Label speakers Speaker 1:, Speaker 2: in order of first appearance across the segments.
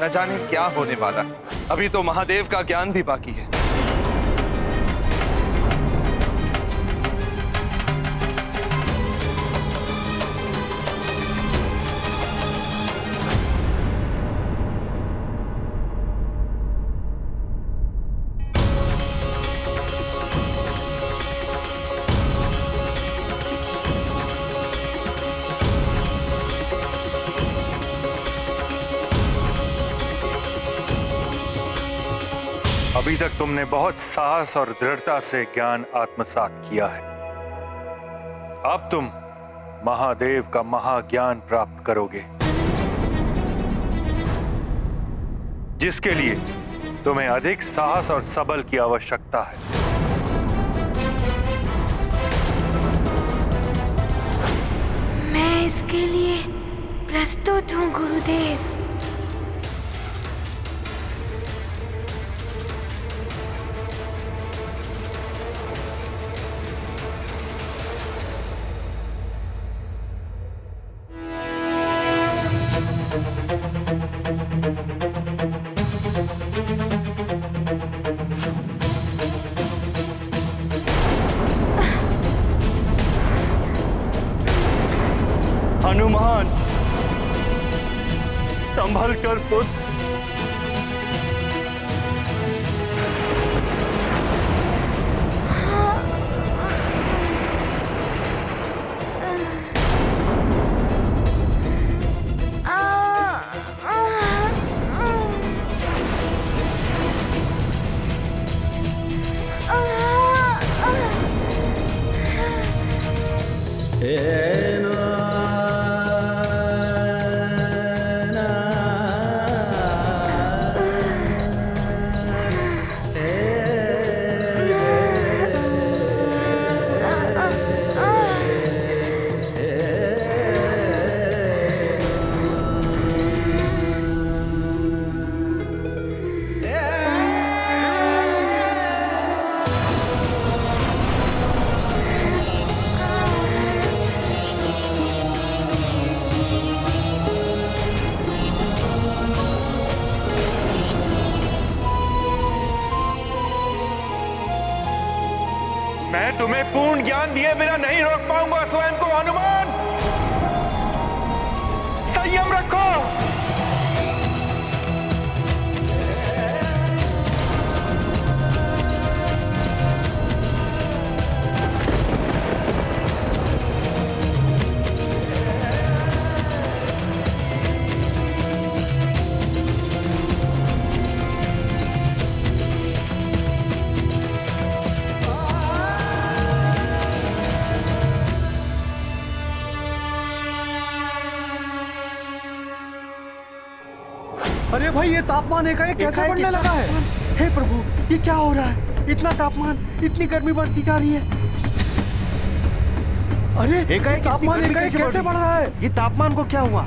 Speaker 1: न जाने क्या होने वाला है। अभी तो महादेव का ज्ञान भी बाकी है।
Speaker 2: अभी तक तुमने बहुत साहस और दृढ़ता से ज्ञान आत्मसात किया है। अब तुम महादेव का महाज्ञान प्राप्त करोगे, जिसके लिए तुम्हें अधिक साहस और सबल की आवश्यकता है।
Speaker 3: मैं इसके लिए प्रस्तुत हूँ गुरुदेव।
Speaker 1: हनुमान, संभल कर पुत्र। मैं तुम्हें पूर्ण ज्ञान दिए बिना नहीं रोक पाऊंगा स्वयं को। हनुमान, संयम रखो।
Speaker 4: अरे भाई, ये तापमान एकाएक कैसे बढ़ने लगा है? हे प्रभु, ये क्या हो रहा है? इतना तापमान, इतनी गर्मी बढ़ती जा रही है। अरे एकाएक तापमान एकाएक कैसे बढ़ रहा है? ये तापमान को क्या हुआ?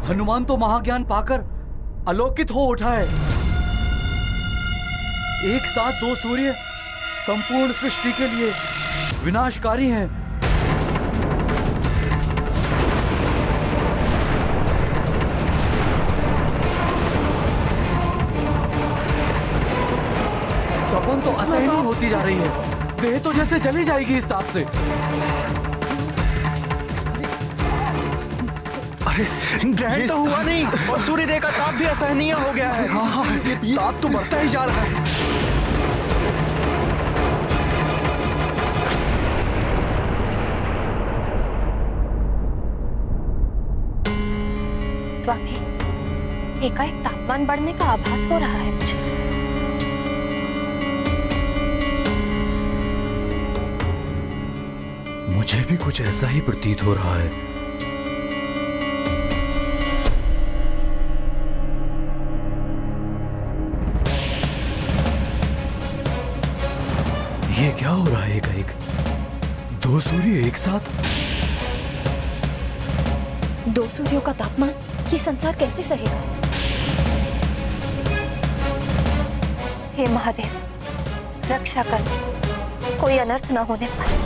Speaker 4: हनुमान तो महाज्ञान पाकर अलौकित हो उठा है। एक साथ दो सूर्य संपूर्ण सृष्टि के लिए विनाशकारी हैं। तपन तो असहनीय होती जा रही है। देह तो जैसे जली जाएगी इस ताप से।
Speaker 5: अरे ग्रहण तो हुआ नहीं और सूर्यदेव का ताप भी असहनीय हो गया है।
Speaker 4: हाँ, ये ताप तो बढ़ता ही जा रहा है।
Speaker 3: स्वामी, एकाएक तापमान बढ़ने का आभास हो रहा है मुझे।
Speaker 4: मुझे भी कुछ ऐसा ही प्रतीत हो रहा है। ये क्या हो रहा है? एकाएक दो सूर्य एक साथ।
Speaker 6: दो सूर्यों का तापमान ये संसार कैसे सहेगा?
Speaker 3: हे महादेव, रक्षा कर, कोई अनर्थ न होने पाए।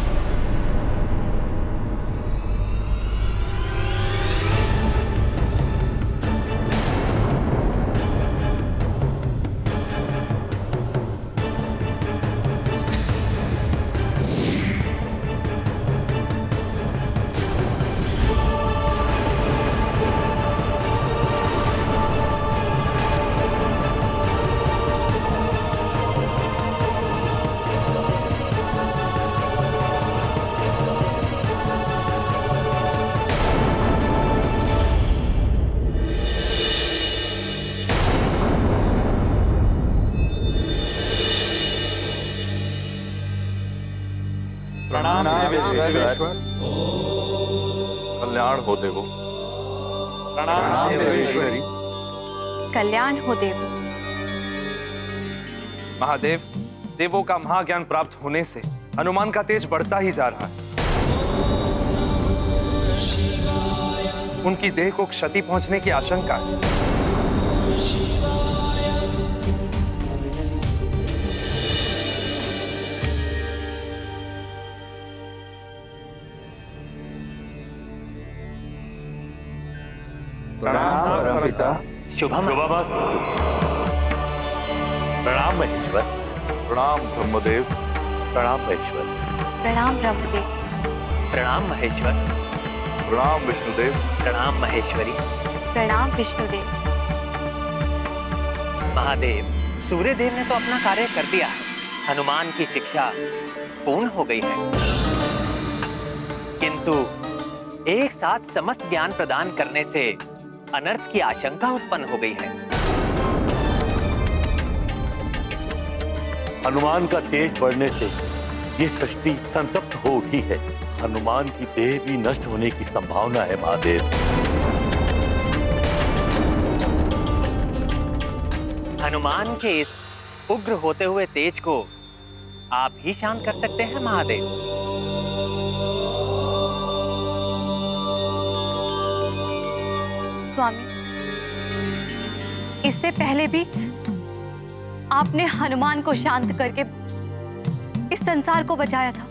Speaker 1: देवेश्वर। कल्याण हो देवो। प्रणाम देवेश्वरी।
Speaker 3: कल्याण हो देव।
Speaker 1: महादेव, देवों का महाज्ञान प्राप्त होने से हनुमान का तेज बढ़ता ही जा रहा है। उनकी देह को क्षति पहुंचने की आशंका है।
Speaker 7: प्रणाम पिता।
Speaker 5: शुभम।
Speaker 7: प्रणाम महेश्वर।
Speaker 1: प्रणाम ब्रह्मदेव।
Speaker 7: प्रणाम महेश्वर।
Speaker 3: प्रणाम ब्रह्मदेव।
Speaker 7: प्रणाम महेश्वर।
Speaker 1: प्रणाम विष्णुदेव।
Speaker 7: प्रणाम महेश्वरी।
Speaker 3: प्रणाम विष्णुदेव।
Speaker 7: महादेव, सूर्यदेव ने तो अपना कार्य कर दिया है। हनुमान की शिक्षा पूर्ण हो गई है, किंतु एक साथ समस्त ज्ञान प्रदान करने से अनर्थ की आशंका उत्पन्न हो गई है।
Speaker 8: हनुमान का तेज बढ़ने से ये सृष्टि संतप्त हो उठी है। हनुमान की देह भी नष्ट होने की संभावना है महादेव।
Speaker 7: हनुमान के इस उग्र होते हुए तेज को आप ही शांत कर सकते हैं महादेव।
Speaker 3: स्वामी, इससे पहले भी आपने हनुमान को शांत करके इस संसार को बचाया था।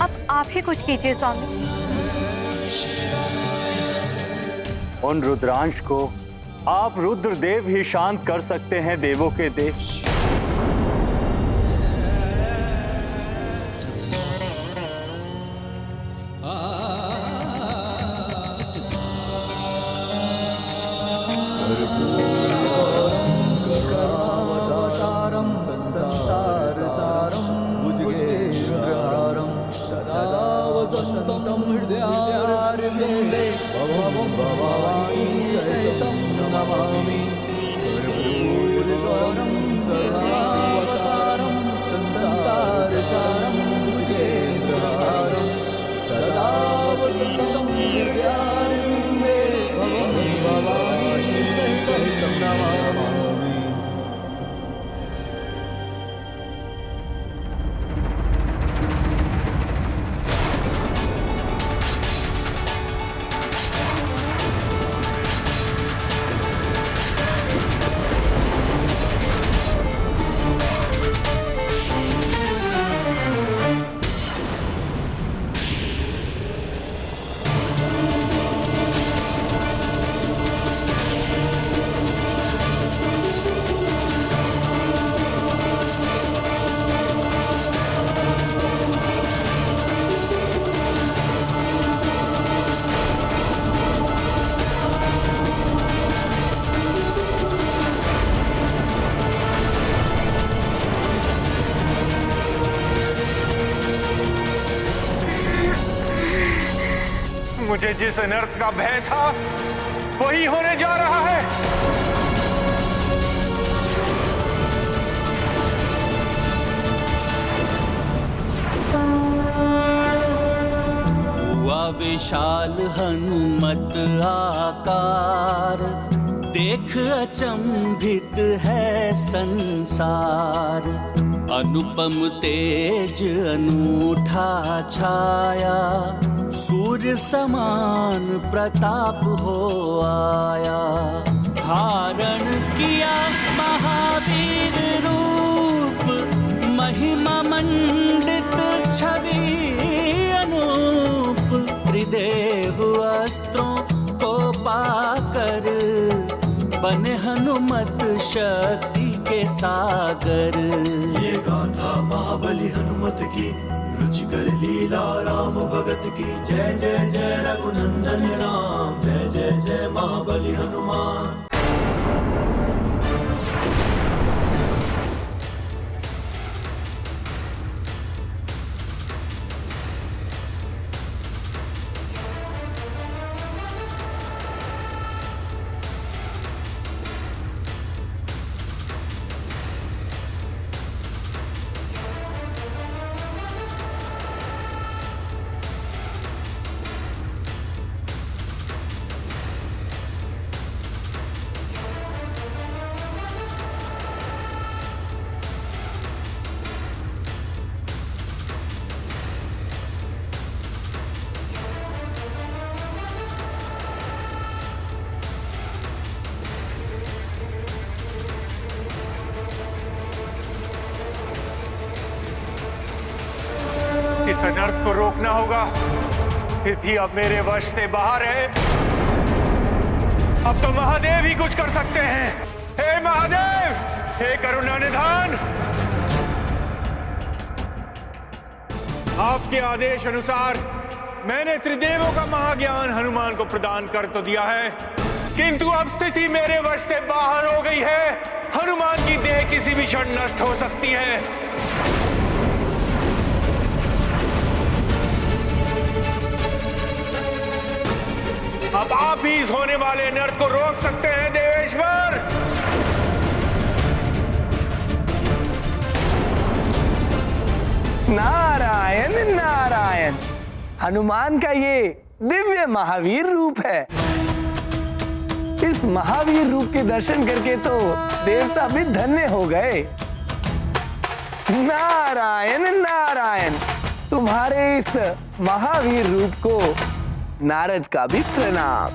Speaker 3: अब आप ही कुछ कीजिए स्वामी।
Speaker 8: उन रुद्रांश को आप रुद्रदेव ही शांत कर सकते हैं देवों के देव।
Speaker 1: मुझे जिस अनर्थ का भय था वही होने जा रहा है।
Speaker 9: हुआ विशाल हनुमत आकार, देख अचंभित है संसार। अनुपम तेज अनूठा छाया, सूर्य समान प्रताप हो आया। धारण किया महावीर रूप, महिमा मंडित छवि अनूप। त्रिदेव अस्त्रों को पाकर बने हनुमत शक्ति के सागर।
Speaker 10: ये गाथा महाबली हनुमत की, रुचिकर लीला राम भगत की। जय जय जय रघुनंदन राम, जय जय जय महाबली हनुमान।
Speaker 2: इस अनर्थ को रोकना होगा। स्थिति अब मेरे वश से बाहर है। अब तो महादेव ही कुछ कर सकते हैं। हे महादेव, हे करुणा निधान, आपके आदेश अनुसार मैंने त्रिदेवों का महाज्ञान हनुमान को प्रदान कर तो दिया है, किंतु अब स्थिति मेरे वश से बाहर हो गई है। हनुमान की देह किसी भी क्षण नष्ट हो सकती है। अब आप ही इस होने वाले अनर्थ को रोक सकते हैं देवेश्वर।
Speaker 11: नारायण नारायण, हनुमान का ये दिव्य महावीर रूप है। इस महावीर रूप के दर्शन करके तो देवता भी धन्य हो गए। नारायण नारायण, तुम्हारे इस महावीर रूप को नारद का भी प्रणाम।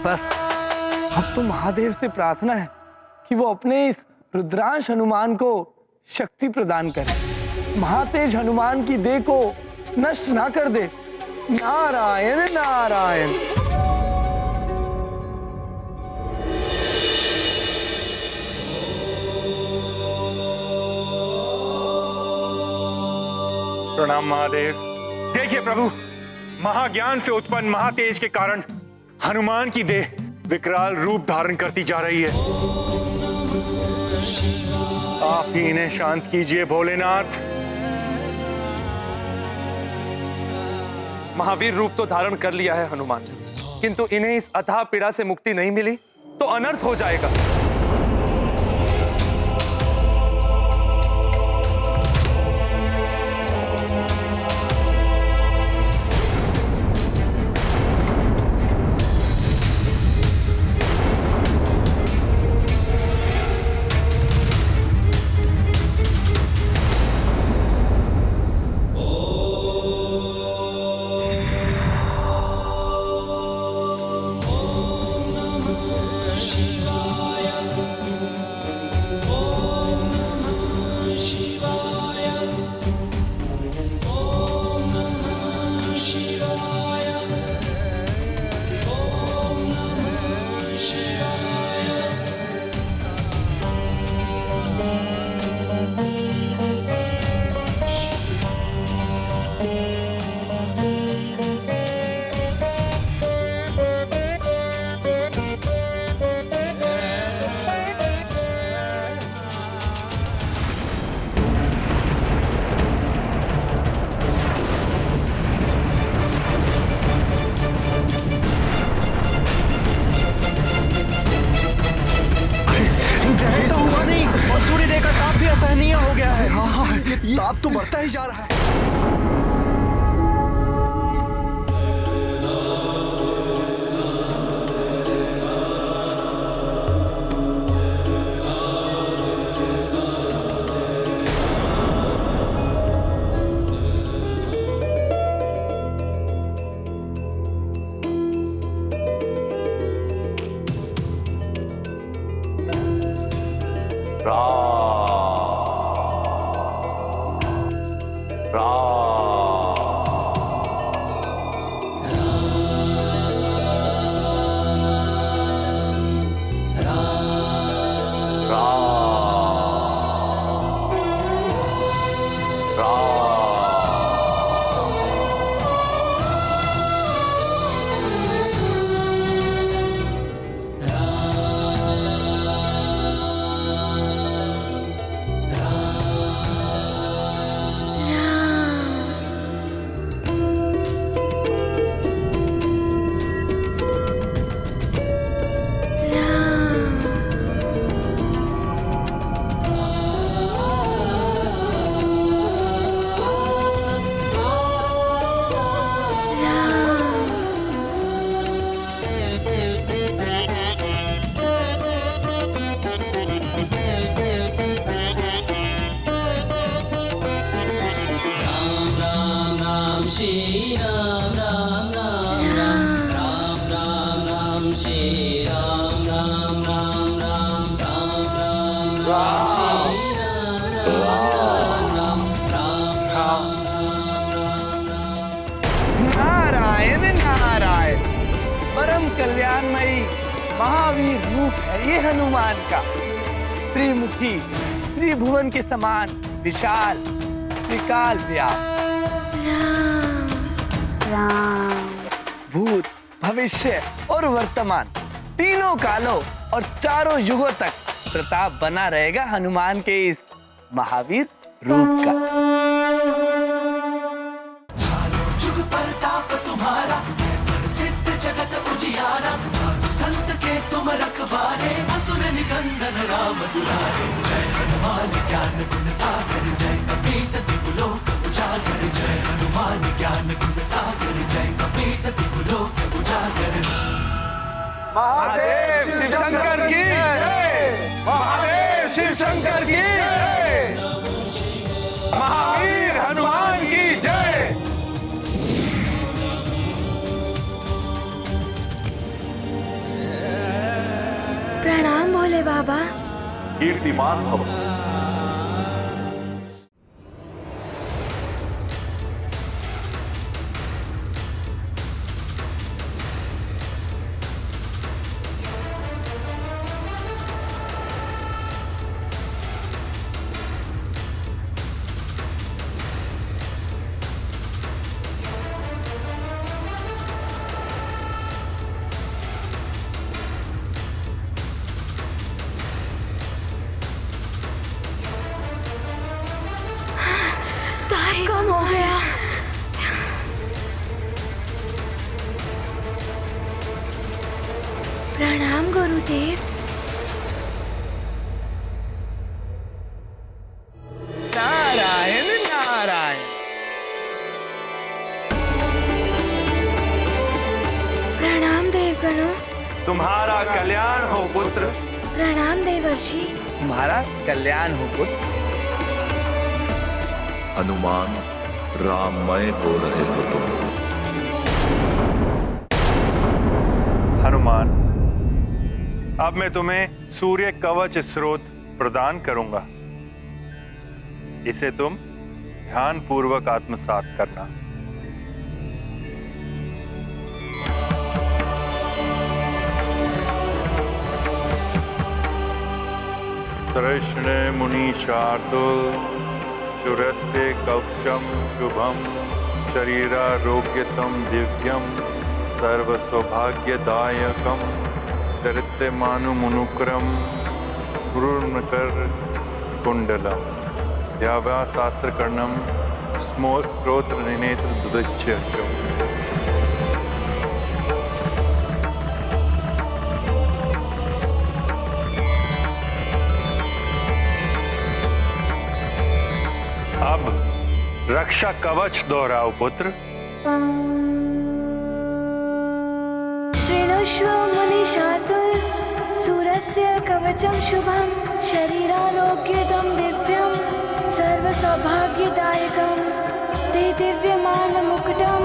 Speaker 11: बस अब तो महादेव से प्रार्थना है कि वो अपने इस रुद्रांश हनुमान को शक्ति प्रदान करे, महातेज हनुमान की देह को नष्ट ना कर दे। नारायण नारायण।
Speaker 2: प्रणाम महादेव। देखिए प्रभु, महाज्ञान से उत्पन्न महातेज के कारण हनुमान की देह विकराल रूप धारण करती जा रही है। आप ही इन्हें शांत कीजिए भोलेनाथ।
Speaker 1: महावीर रूप तो धारण कर लिया है हनुमान, किंतु इन्हें इस अथाह पीड़ा से मुक्ति नहीं मिली तो अनर्थ हो जाएगा।
Speaker 5: ताप तो बढ़ता ही जा रहा है।
Speaker 11: परम कल्याणमयी महावीर रूप है ये हनुमान का। त्रिमुखी, त्रिभुवन के समान विशाल, त्रिकाल व्याप्त,
Speaker 3: राम
Speaker 11: भूत, भविष्य और वर्तमान तीनों कालों और चारों युगों तक प्रताप बना रहेगा हनुमान के इस महावीर रूप का।
Speaker 9: जुग प्रताप तुम्हारा, प्रसिद्ध जगत उजियारा, साधु संत के तुम रखवारे, असुर निकंदन राम दुलारे। जय हनुमान ज्ञान गुण सागर, जय कपीस तिहु लोक उजागर। जय हनुमान ज्ञान गुण सागर, जय कपीस तिहु लोक उजागर।
Speaker 1: महादेव शिव शंकर की जय, महादेव शिव शंकर की जय, महावीर हनुमान की जय।
Speaker 3: प्रणाम भोले बाबा।
Speaker 8: कीर्तिमान भव।
Speaker 3: कम हो गया। प्रणाम गुरुदेव।
Speaker 11: नारायण नारायण।
Speaker 3: प्रणाम देवगणों।
Speaker 1: तुम्हारा कल्याण हो पुत्र।
Speaker 3: प्रणाम देवर्षि।
Speaker 11: तुम्हारा कल्याण हो पुत्र।
Speaker 10: हनुमान, राममय हो रहे हो तुम।
Speaker 2: हनुमान, अब मैं तुम्हें सूर्य कवच स्रोत प्रदान करूंगा। इसे तुम ध्यान पूर्वक आत्मसात करना। कृष्ण मुनि शार्दुल शूरस्य कवचम शुभम शरीरारोग्यतम दिव्यम सर्व सौभाग्यदायकम चरित्रमानुमुनुक्रम गुरुर्नकर कुंडलम व्याव्याशास्त्रकर्णम स्त्रोत्र नेत्र दुदच्य। अब रक्षा कवच दोहराओ पुत्र।
Speaker 3: शृणुष्व मुनिशार्दूल सूरस्य कवचम शुभम शरीरारोग्यदं दिव्यं सर्वसौभाग्यदायकं ते दिव्यमानमुकुटं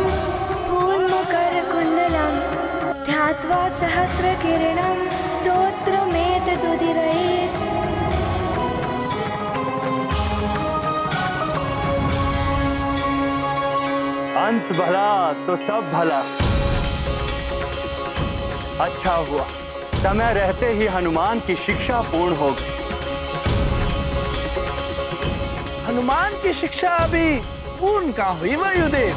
Speaker 3: पूर्णमकरकुण्डलं ध्यात्वा सहस्रकिरणं स्तोत्रमेतदुदीरयेत्।
Speaker 1: अंत भला तो सब भला। अच्छा हुआ समय रहते ही हनुमान की शिक्षा पूर्ण हो गई।
Speaker 11: हनुमान की शिक्षा अभी पूर्ण कहाँ हुई वायुदेव?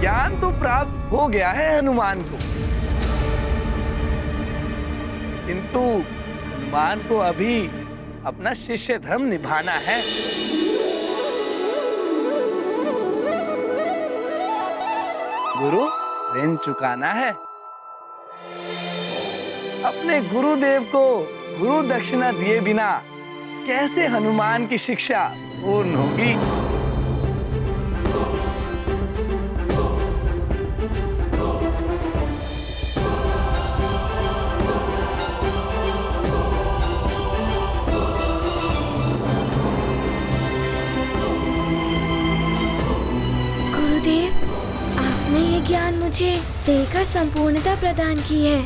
Speaker 11: ज्ञान तो प्राप्त हो गया है हनुमान को, किंतु हनुमान को अभी अपना शिष्य धर्म निभाना है। गुरु ऋण चुकाना है। अपने गुरुदेव को गुरु दक्षिणा दिए बिना कैसे हनुमान की शिक्षा पूर्ण होगी?
Speaker 3: ज्ञान मुझे देकर संपूर्णता प्रदान की है।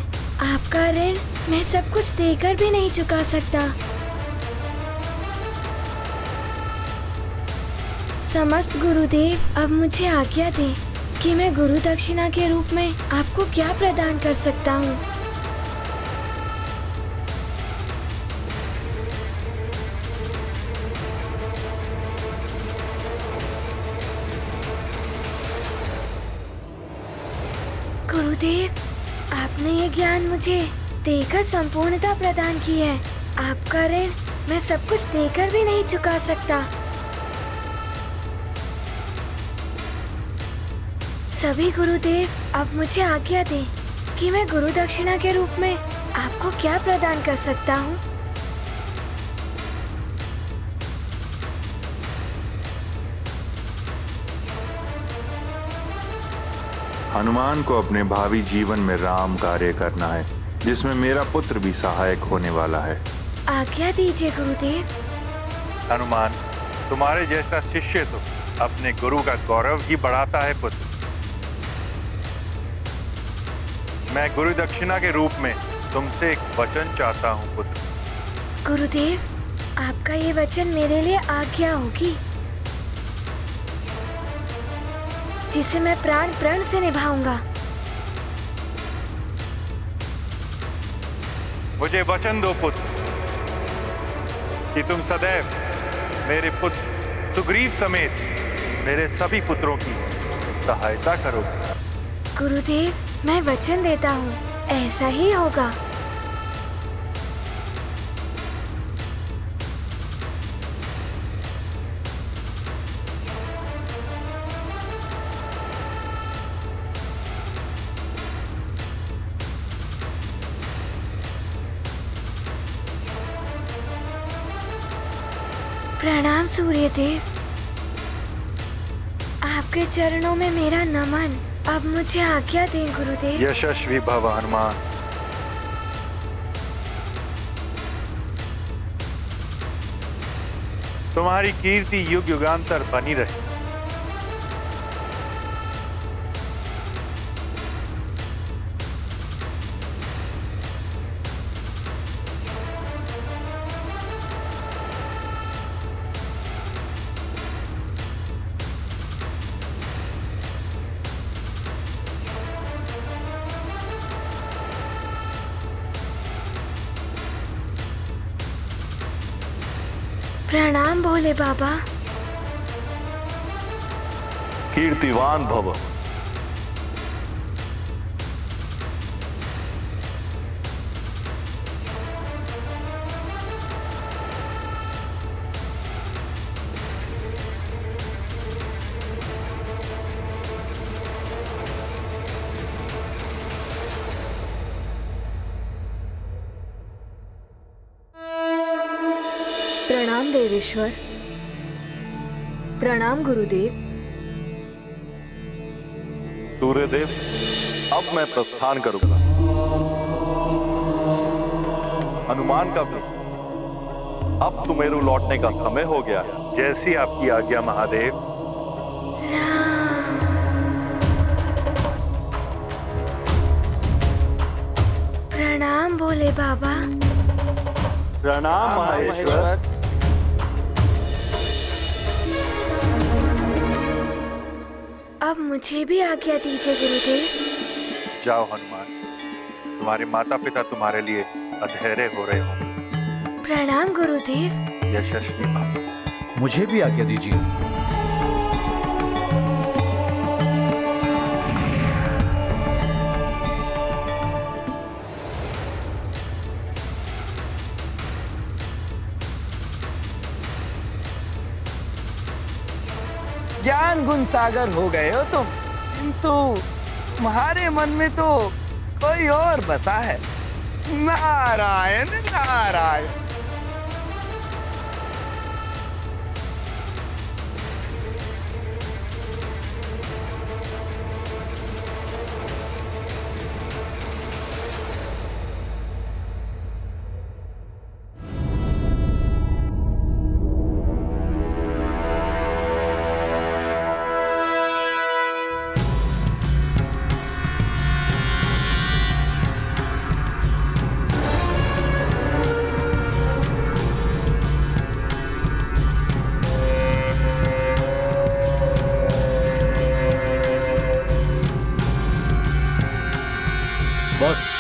Speaker 3: आपका ऋण मैं सब कुछ देकर भी नहीं चुका सकता।
Speaker 6: समस्त गुरुदेव, अब मुझे आज्ञा दें कि मैं गुरु दक्षिणा के रूप में आपको क्या प्रदान कर सकता हूँ। गुरुदेव, आपने ये ज्ञान मुझे देकर संपूर्णता प्रदान की है। आपका ऋण मैं सब कुछ देकर भी नहीं चुका सकता। सभी गुरुदेव, अब मुझे आज्ञा दें कि मैं गुरु दक्षिणा के रूप में आपको क्या प्रदान कर सकता हूँ।
Speaker 2: हनुमान को अपने भावी जीवन में राम कार्य करना है, जिसमें मेरा पुत्र भी सहायक होने वाला है।
Speaker 6: आज्ञा दीजिए गुरुदेव।
Speaker 12: हनुमान, तुम्हारे जैसा शिष्य तो अपने गुरु का गौरव ही बढ़ाता है पुत्र। मैं गुरु दक्षिणा के रूप में तुमसे एक वचन चाहता हूँ पुत्र।
Speaker 6: गुरुदेव, आपका ये वचन मेरे लिए आज्ञा होगी, जिसे मैं प्राण प्रण से निभाऊंगा।
Speaker 12: मुझे वचन दो पुत्र कि तुम सदैव मेरे पुत्र सुग्रीव समेत मेरे सभी पुत्रों की सहायता करोगे।
Speaker 6: गुरुदेव, मैं वचन देता हूँ, ऐसा ही होगा। प्रणाम सूर्यदेव, आपके चरणों में मेरा नमन। अब मुझे आज्ञा दें गुरुदेव।
Speaker 12: यशस्वी भव हनुमान। तुम्हारी कीर्ति युग युगांतर बनी रहे।
Speaker 6: प्रणाम भोले बाबा।
Speaker 8: कीर्तिवान भव।
Speaker 6: प्रणाम देवेश्वर। प्रणाम गुरुदेव।
Speaker 8: सूर्यदेव, अब मैं प्रस्थान करूंगा। हनुमान का भी अब तुम्हें लौटने का समय हो गया है।
Speaker 12: जैसी आपकी आज्ञा महादेव।
Speaker 6: प्रणाम भोले बाबा।
Speaker 8: प्रणाम महेश्वर।
Speaker 6: अब मुझे भी आज्ञा दीजिए गुरुदेव।
Speaker 12: जाओ हनुमान, तुम्हारे माता पिता तुम्हारे लिए अधैर्य हो रहे होंगे।
Speaker 6: प्रणाम गुरुदेव।
Speaker 12: यशस्वी भव।
Speaker 5: मुझे भी आज्ञा दीजिए।
Speaker 11: ज्ञान गुण सागर हो गए हो तुम, किंतु तुम्हारे मन में तो कोई और बसा है। नारायण नारायण।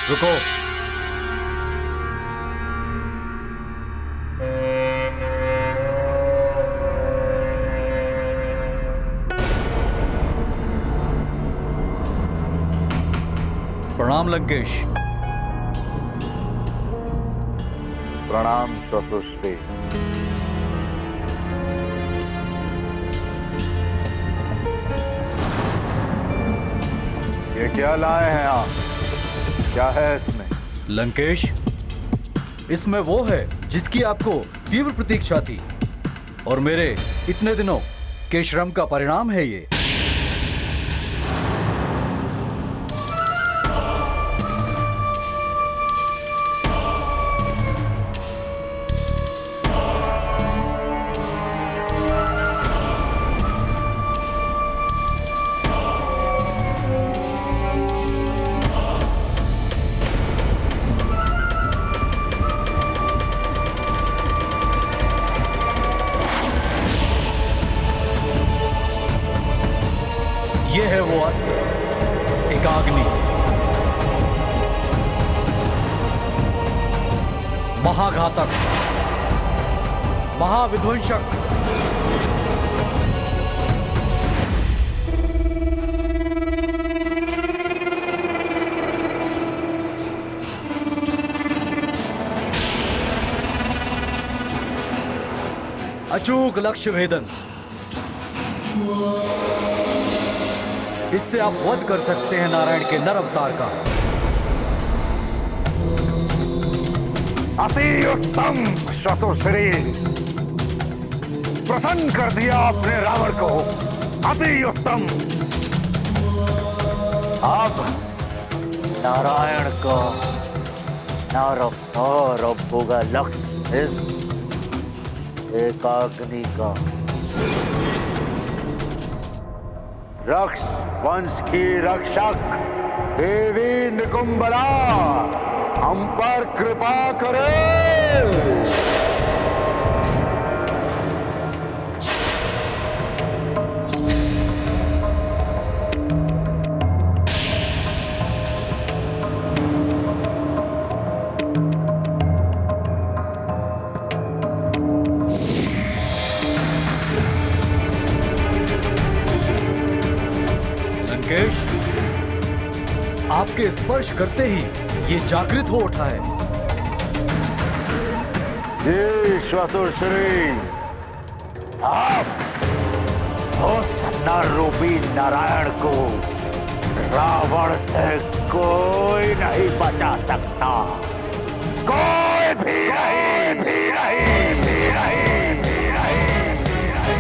Speaker 13: रुको। प्रणाम लंकेश।
Speaker 8: प्रणाम ससुश्री। ये क्या लाए हैं आप? क्या है इसमें?
Speaker 13: लंकेश, इसमें वो है जिसकी आपको तीव्र प्रतीक्षा थी और मेरे इतने दिनों के श्रम का परिणाम है ये। ये है वो अस्त्र, एकाग्नि, महाघातक, महाविध्वंसक। अचूक लक्ष्य भेदन। इससे आप वध कर सकते हैं नारायण के नर अवतार का।
Speaker 8: अति उत्तम शतुश्री, प्रसन्न कर दिया आपने रावण को। अति उत्तम। अब नारायण का नर अवतार अब होगा लक्ष्य इस एकाग्नि का। रक्ष वंश की रक्षक देवी निकुंबला हम पर कृपा करे।
Speaker 13: लंकेश, आपके स्पर्श करते ही ये जागृत हो उठा है।
Speaker 8: ये शतुश्री, आप उस नर रूपी नारायण को रावण से कोई नहीं बचा सकता। कोई भी नहीं, भी नहीं, भी नहीं, भी नहीं, भी नहीं।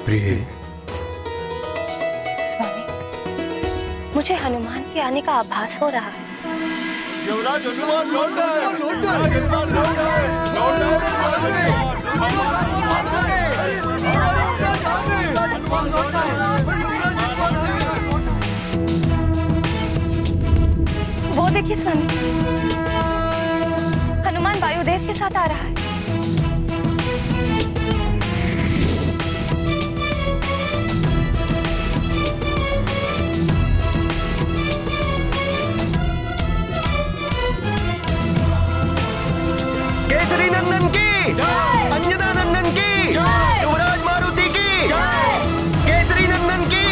Speaker 13: प्रिय,
Speaker 3: स्वामी, मुझे हनुमान के आने का आभास हो रहा है।
Speaker 2: युवराज हनुमान लौट आए। हनुमान लौट आए। लौट
Speaker 3: वो देखिए स्वामी, हनुमान वायुदेव के साथ आ रहा है।
Speaker 5: केसरी नंदन की, अंजना नंदन की, युवराज मारुति की, केसरी नंदन की,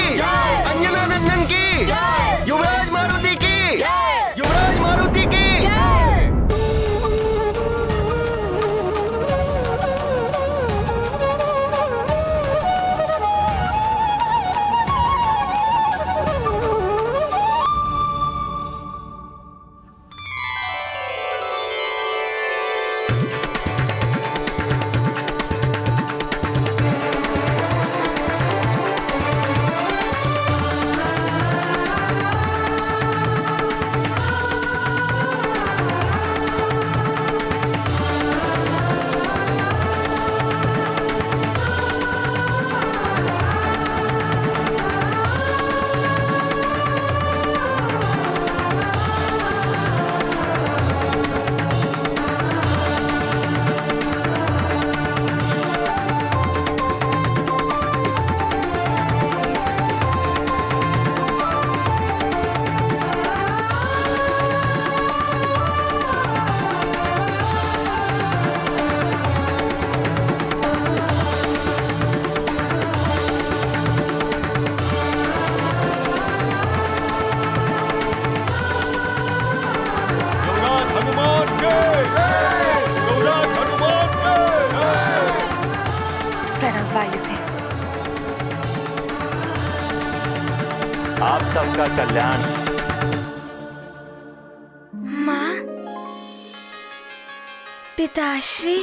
Speaker 5: अंजना नंदन की, युवराज मारुति की, युवराज मारुति की।
Speaker 2: हनुमान के युवराज हनुमान के
Speaker 3: प्रणाम वायुदेव।
Speaker 8: आप सबका कल्याण।
Speaker 6: माँ, पिताश्री,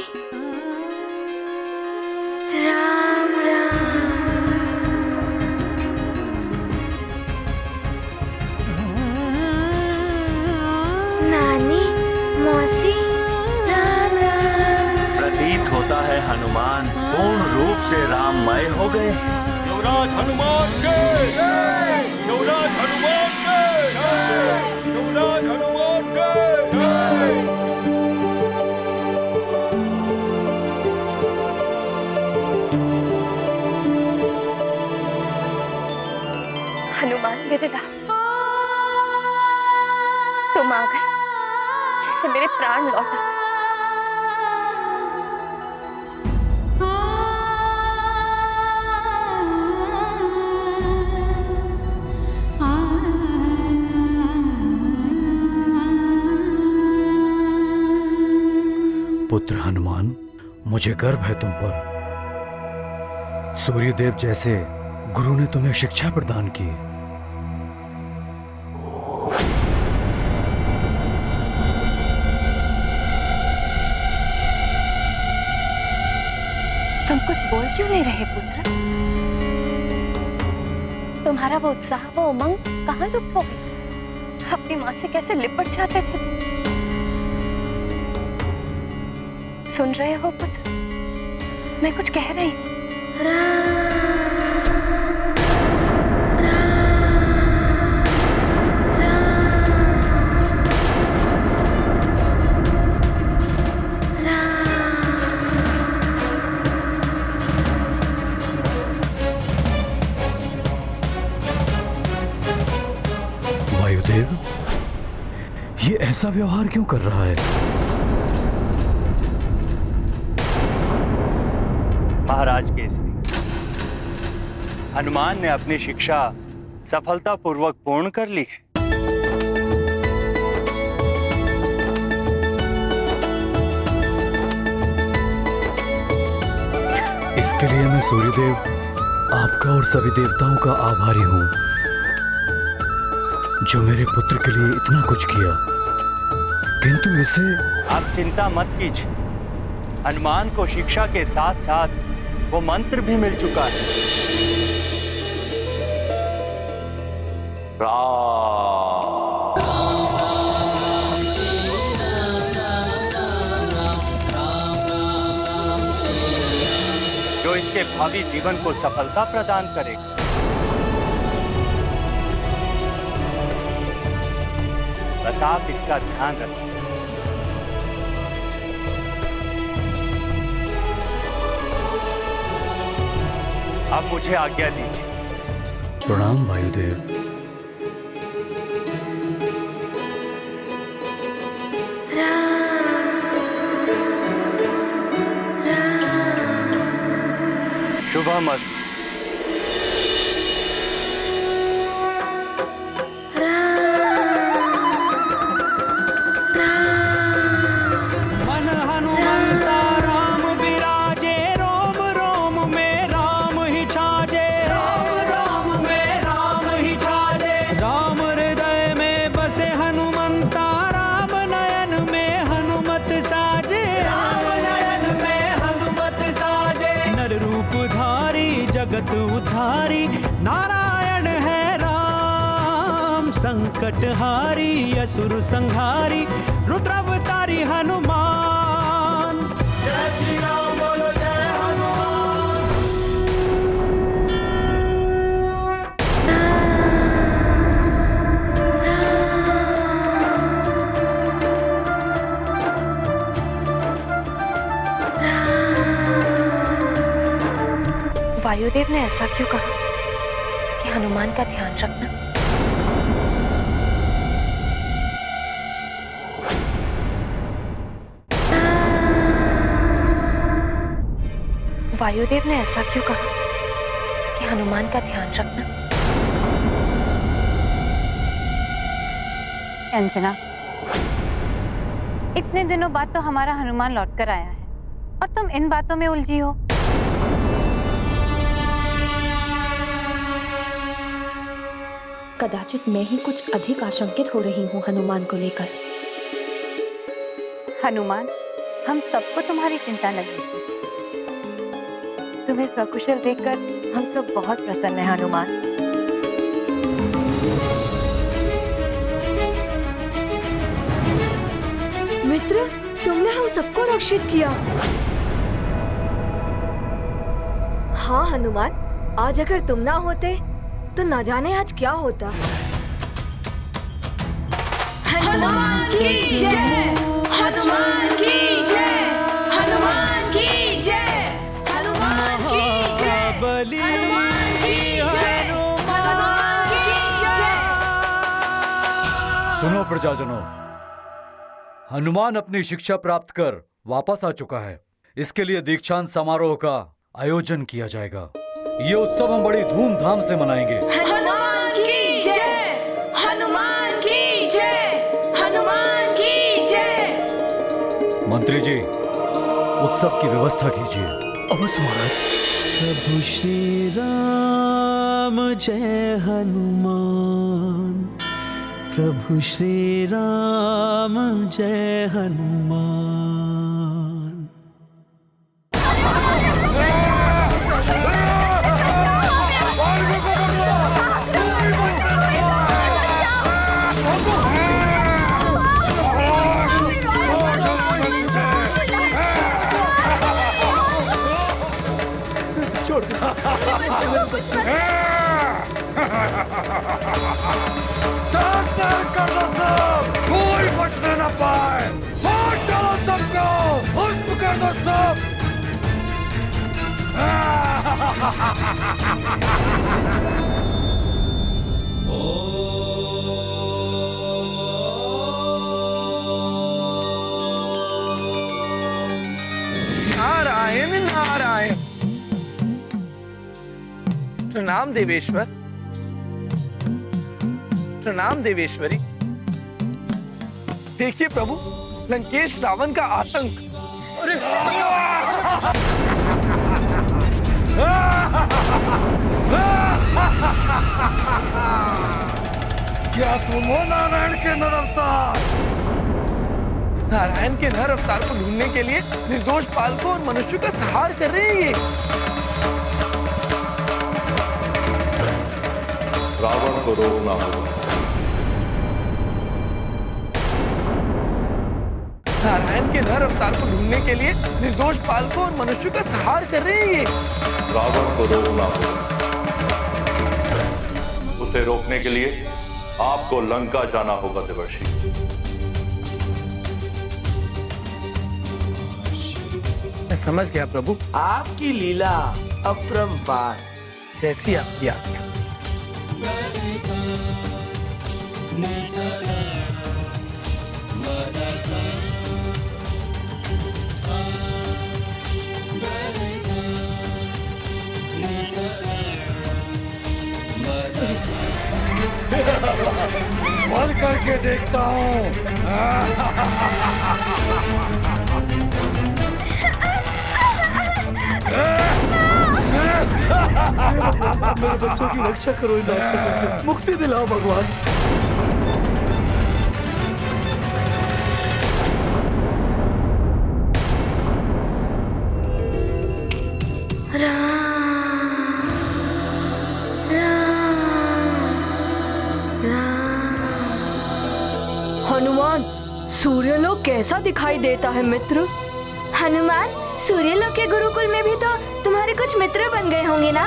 Speaker 6: राम राम। नानी, मौसी, राम राम।
Speaker 8: प्रतीत होता है हनुमान पूर्ण रूप से राममय हो गए।
Speaker 2: युवराज हनुमान के युवराज हनुमान के युवराज हनुमान के
Speaker 3: हनुमान मेरे लाल, तुम आ गए जैसे मेरे प्राण लौटा।
Speaker 13: पुत्र हनुमान, मुझे गर्व है तुम पर। सूर्यदेव जैसे गुरु ने तुम्हें शिक्षा प्रदान की।
Speaker 3: तुम कुछ बोल क्यों नहीं रहे पुत्र? तुम्हारा वो उत्साह, वो उमंग कहाँ लुप्त हो गई? अपनी माँ से कैसे लिपट जाते थे? सुन रहे हो पुत्र, मैं कुछ कह रही हूँ।
Speaker 13: वायुदेव, ये ऐसा व्यवहार क्यों कर रहा है?
Speaker 7: महाराज केसरी, हनुमान ने अपनी शिक्षा सफलतापूर्वक पूर्ण कर ली है।
Speaker 13: इसके लिए मैं सूर्यदेव आपका और सभी देवताओं का आभारी हूं, जो मेरे पुत्र के लिए इतना कुछ किया। किंतु इसे
Speaker 7: आप चिंता मत कीजिए, हनुमान को शिक्षा के साथ साथ वो मंत्र भी मिल चुका है। जो इसके भावी जीवन को सफलता प्रदान करेगा। बस आप इसका ध्यान रखें। आप मुझे आज्ञा दीजिए।
Speaker 13: प्रणाम वायुदेव।
Speaker 7: शुभमस्तु।
Speaker 9: मन हनुमंता राम विराजे, रोम रोम में राम ही छाजे। राम राम में राम ही छाजे। राम हृदय में बसे हनुमंता, राम नयन में हनुमत साजे। राम नयन में हनुमत साजे। नर रूप धारी जगत उद्धारी, नारायण है राम। संकट हारी असुर संहारी, रुद्रावतारी हनुमान। जय श्री राम बोलो, जय हनुमान।
Speaker 3: वायुदेव ने ऐसा क्यों कहा कि हनुमान का ध्यान रखना? वायुदेव ने ऐसा क्यों कहा कि हनुमान का ध्यान रखना?
Speaker 14: अंजना,
Speaker 3: इतने दिनों बाद तो हमारा हनुमान लौटकर आया है और तुम इन बातों में उलझी हो।
Speaker 14: कदाचित मैं ही कुछ अधिक आशंकित हो रही हूँ हनुमान को लेकर।
Speaker 3: हनुमान, हम सबको तुम्हारी चिंता लगी थी। तुम्हें सकुशल देखकर हम सब बहुत प्रसन्न हैं हनुमान।
Speaker 6: मित्र, तुमने हम सबको रक्षित किया। हाँ हनुमान, आज अगर तुम ना होते तो ना जाने आज क्या होता।
Speaker 9: हनुमान की जय, हनुमान की जय, हनुमान की जय, हनुमान की जय, हनुमान की जय, हनुमान की जय।
Speaker 13: सुनो प्रजाजनों, हनुमान अपनी शिक्षा प्राप्त कर वापस आ चुका है। इसके लिए दीक्षांत समारोह का आयोजन किया जाएगा। ये उत्सव हम बड़ी धूमधाम से मनाएंगे।
Speaker 9: हनुमान की जय, हनुमान की जय, हनुमान की जय।
Speaker 13: मंत्री जी, उत्सव की व्यवस्था कीजिए।
Speaker 10: अवश्य महाराज। प्रभु श्री राम जय हनुमान, प्रभु श्री राम जय हनुमान।
Speaker 9: छोड़ दो।
Speaker 11: कर दो सब, कोई बचने ना पाए। मार डालो सबको, भस्म कर दो सब। नारायण नारायण। प्रणाम देवेश्वर, प्रणाम देवेश्वरी। देखिए प्रभु, लंकेश रावण का आतंक। अरे क्या तुम हो नारायण के नर अवतार? नारायण के नर अवतार को ढूंढने के लिए निर्दोष बालकों और मनुष्यों का संहार कर रहे हैं ये।
Speaker 8: रावण को रोकना होगा।
Speaker 11: नारायण के नर अवतार को ढूंढने के लिए निर्दोष बालकों और मनुष्यों का संहार कर रहे हैं ये।
Speaker 8: रावण को रोकना होगा। उसे रोकने के लिए आपको लंका जाना होगा देवर्षि।
Speaker 11: मैं समझ गया प्रभु।
Speaker 15: आपकी लीला अपरंपार।
Speaker 11: जैसी आपकी आज्ञा।
Speaker 9: बंद करके देखता हूँ।
Speaker 10: मेरे बच्चों की रक्षा करो, इन राक्षसों से मुक्ति दिलाओ भगवान।
Speaker 6: हनुमान, सूर्यलोक कैसा दिखाई देता है मित्र?
Speaker 16: हनुमान, सूर्यलोक के गुरुकुल में भी तो तुम्हारे कुछ मित्र बन गए होंगे ना?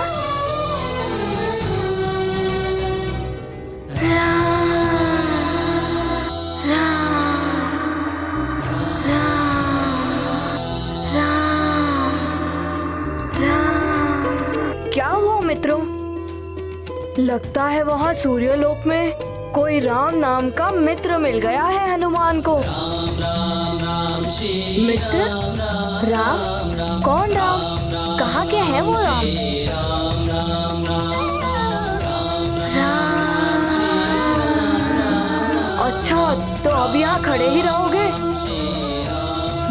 Speaker 6: क्या हुआ मित्रों? लगता है वहाँ सूर्यलोक में कोई राम नाम का मित्र मिल गया है हनुमान को। मित्र? राम? कौन राम? कहाँ के है वो राम? अच्छा, तो अब यहाँ खड़े ही रहोगे?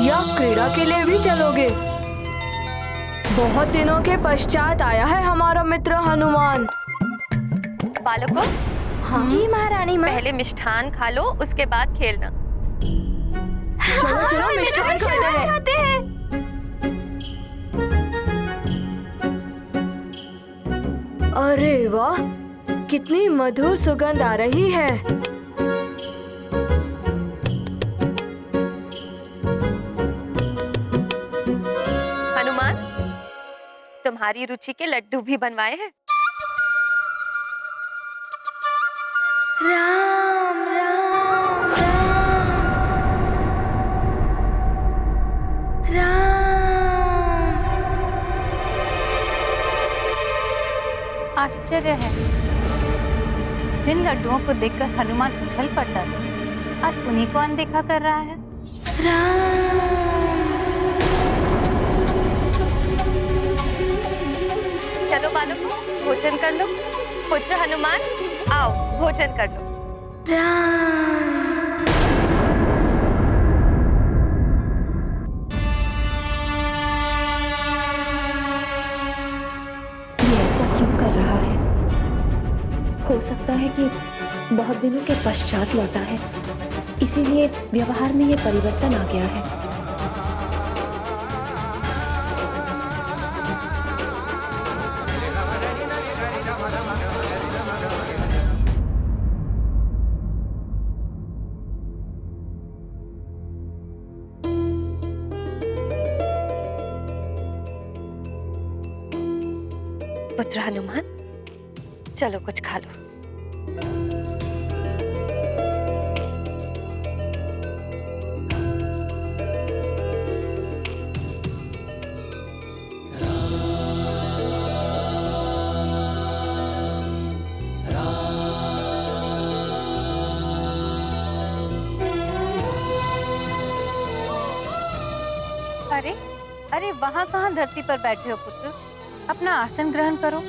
Speaker 16: या क्रीड़ा के लिए भी चलोगे? बहुत दिनों के पश्चात आया है हमारा मित्र हनुमान।
Speaker 3: बालकों,
Speaker 16: हाँ?
Speaker 6: जी महारानी माँ।
Speaker 3: पहले मिष्ठान खा लो, उसके बाद खेलना।
Speaker 16: चलो चलो मिष्ठान खाते हैं। अरे वाह, कितनी मधुर सुगंध आ रही है।
Speaker 3: हनुमान, तुम्हारी रुचि के लड्डू भी बनवाए हैं।
Speaker 6: राम राम राम राम।
Speaker 3: आश्चर्य है, जिन लड्डुओं को देखकर हनुमान उछल पड़ता था, आज उन्हीं को अनदेखा कर रहा है। चलो बालकों, भोजन कर लो। पुत्र हनुमान, आओ भोजन कर लो।
Speaker 14: ये ऐसा क्यों कर रहा है? हो सकता है कि बहुत दिनों के पश्चात लौटा है, इसीलिए व्यवहार में ये परिवर्तन आ गया है।
Speaker 3: पुत्र हनुमान, चलो कुछ खा लो। अरे अरे, वहां कहाँ धरती पर बैठे हो पुत्र? अपना आसन ग्रहण करो।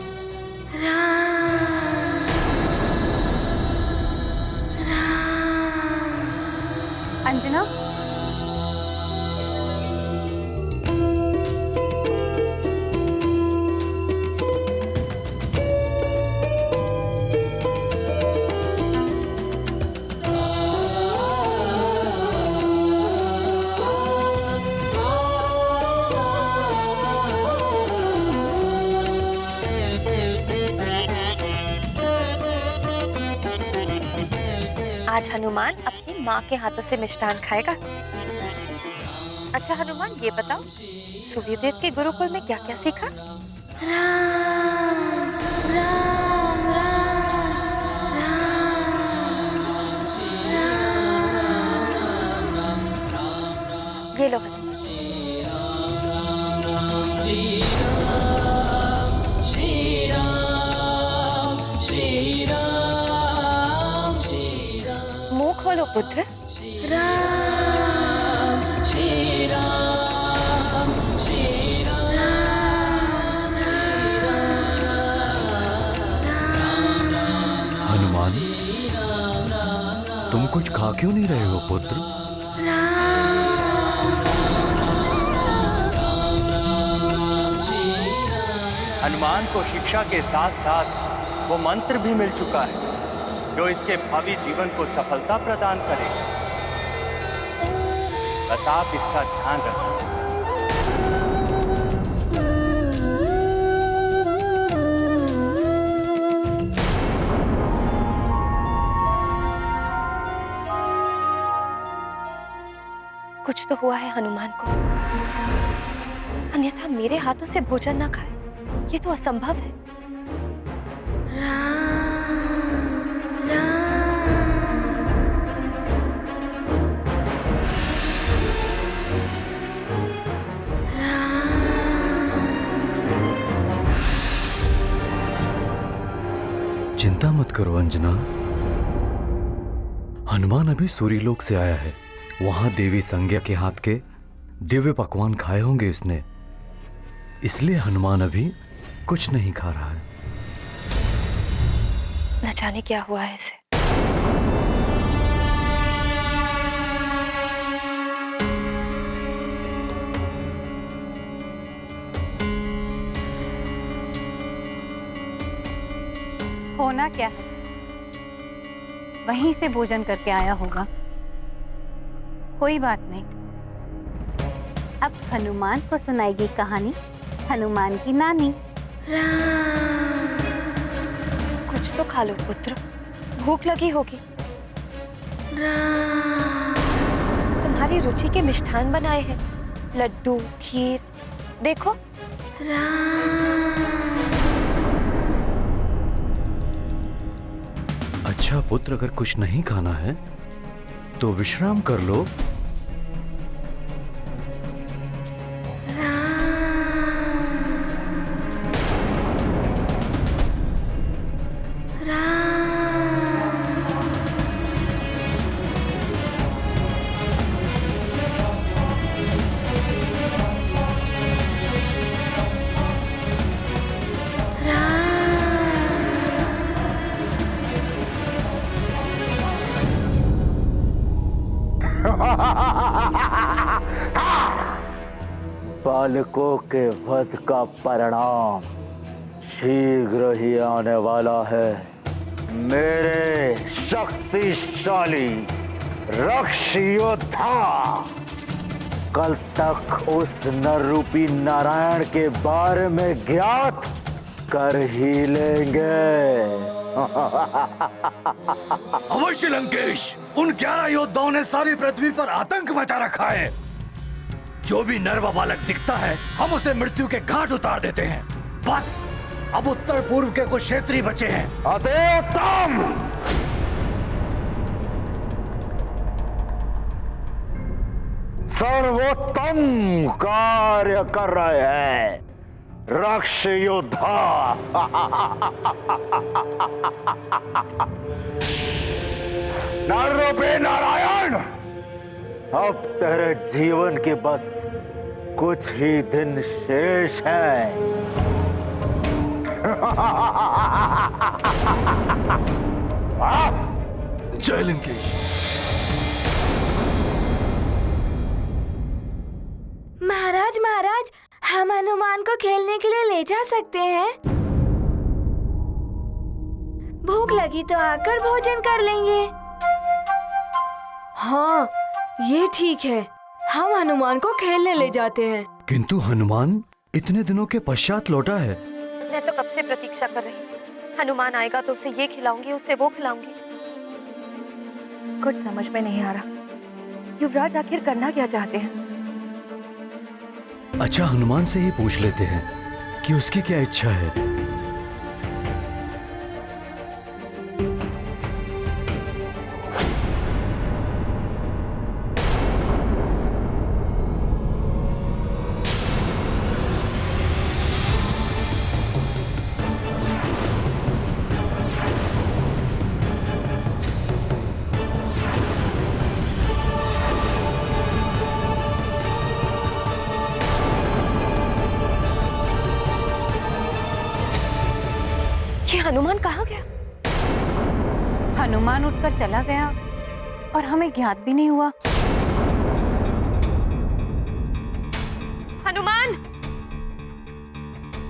Speaker 3: अंजना, आज हनुमान अपनी माँ के हाथों से मिष्ठान खाएगा। अच्छा हनुमान, ये बताओ, सूर्यदेव के गुरुकुल में क्या क्या सीखा?
Speaker 6: राम राम राम।
Speaker 3: ये लो। मुंह खोलो पुत्र।
Speaker 6: राम श्री राम श्री राम
Speaker 13: हनुमान, तुम कुछ खा क्यों नहीं रहे हो पुत्र?
Speaker 1: हनुमान को शिक्षा के साथ साथ वो मंत्र भी मिल चुका है जो इसके भावी जीवन को सफलता प्रदान करेगा। बस आप इसका ध्यान रखें।
Speaker 3: कुछ तो हुआ है हनुमान को, अन्यथा मेरे हाथों से भोजन ना खाए, ये तो असंभव है।
Speaker 13: चिंता मत करो अंजना, हनुमान अभी सूर्यलोक से आया है। वहां देवी संज्ञा के हाथ के दिव्य पकवान खाए होंगे इसने, इसलिए हनुमान अभी कुछ नहीं खा रहा है।
Speaker 3: न जाने क्या हुआ है इसे। होना क्या है, वहीं से भोजन करके आया होगा। कोई बात नहीं, अब हनुमान को सुनाएगी कहानी हनुमान की नानी।
Speaker 14: कुछ तो खा लो पुत्र, भूख लगी होगी। तुम्हारी रुचि के मिष्ठान बनाए हैं, लड्डू, खीर, देखो।
Speaker 13: अच्छा पुत्र, अगर कुछ नहीं खाना है तो विश्राम कर लो।
Speaker 8: बालकों के वध का परिणाम शीघ्र ही आने वाला है। मेरे शक्तिशाली रक्ष योद्धा कल तक उस नररूपी नारायण के बारे में ज्ञात कर ही लेंगे।
Speaker 13: अवश्य लंकेश, उन 11 योद्धाओं ने सारी पृथ्वी पर आतंक मचा रखा है। जो भी नर व बालक दिखता है हम उसे मृत्यु के घाट उतार देते हैं। बस अब उत्तर पूर्व के कुछ क्षेत्रीय बचे हैं।
Speaker 8: अतोत्तम! सर्वोत्तम कार्य कर रहे हैं रक्ष योद्धा। नररूपी नारायण, अब तेरे जीवन के बस कुछ ही दिन शेष हैं।
Speaker 13: जय लंकेश।
Speaker 6: महाराज महाराज, हम हनुमान को खेलने के लिए ले जा सकते हैं? भूख लगी तो आकर भोजन कर लेंगे।
Speaker 16: हाँ, ये ठीक है, हम हनुमान को खेलने ले जाते हैं।
Speaker 13: किंतु हनुमान इतने दिनों के पश्चात लौटा है।
Speaker 14: मैं तो कब से प्रतीक्षा कर रही थी। हनुमान आएगा तो उसे ये खिलाऊंगी, उसे वो खिलाऊंगी।
Speaker 3: कुछ समझ में नहीं आ रहा, युवराज आखिर करना क्या चाहते हैं?
Speaker 13: अच्छा, हनुमान से ही पूछ लेते हैं कि उसकी क्या इच्छा है।
Speaker 14: हनुमान कहाँ गया?
Speaker 3: हनुमान उठकर चला गया और हमें ज्ञात भी नहीं हुआ।
Speaker 14: हनुमान!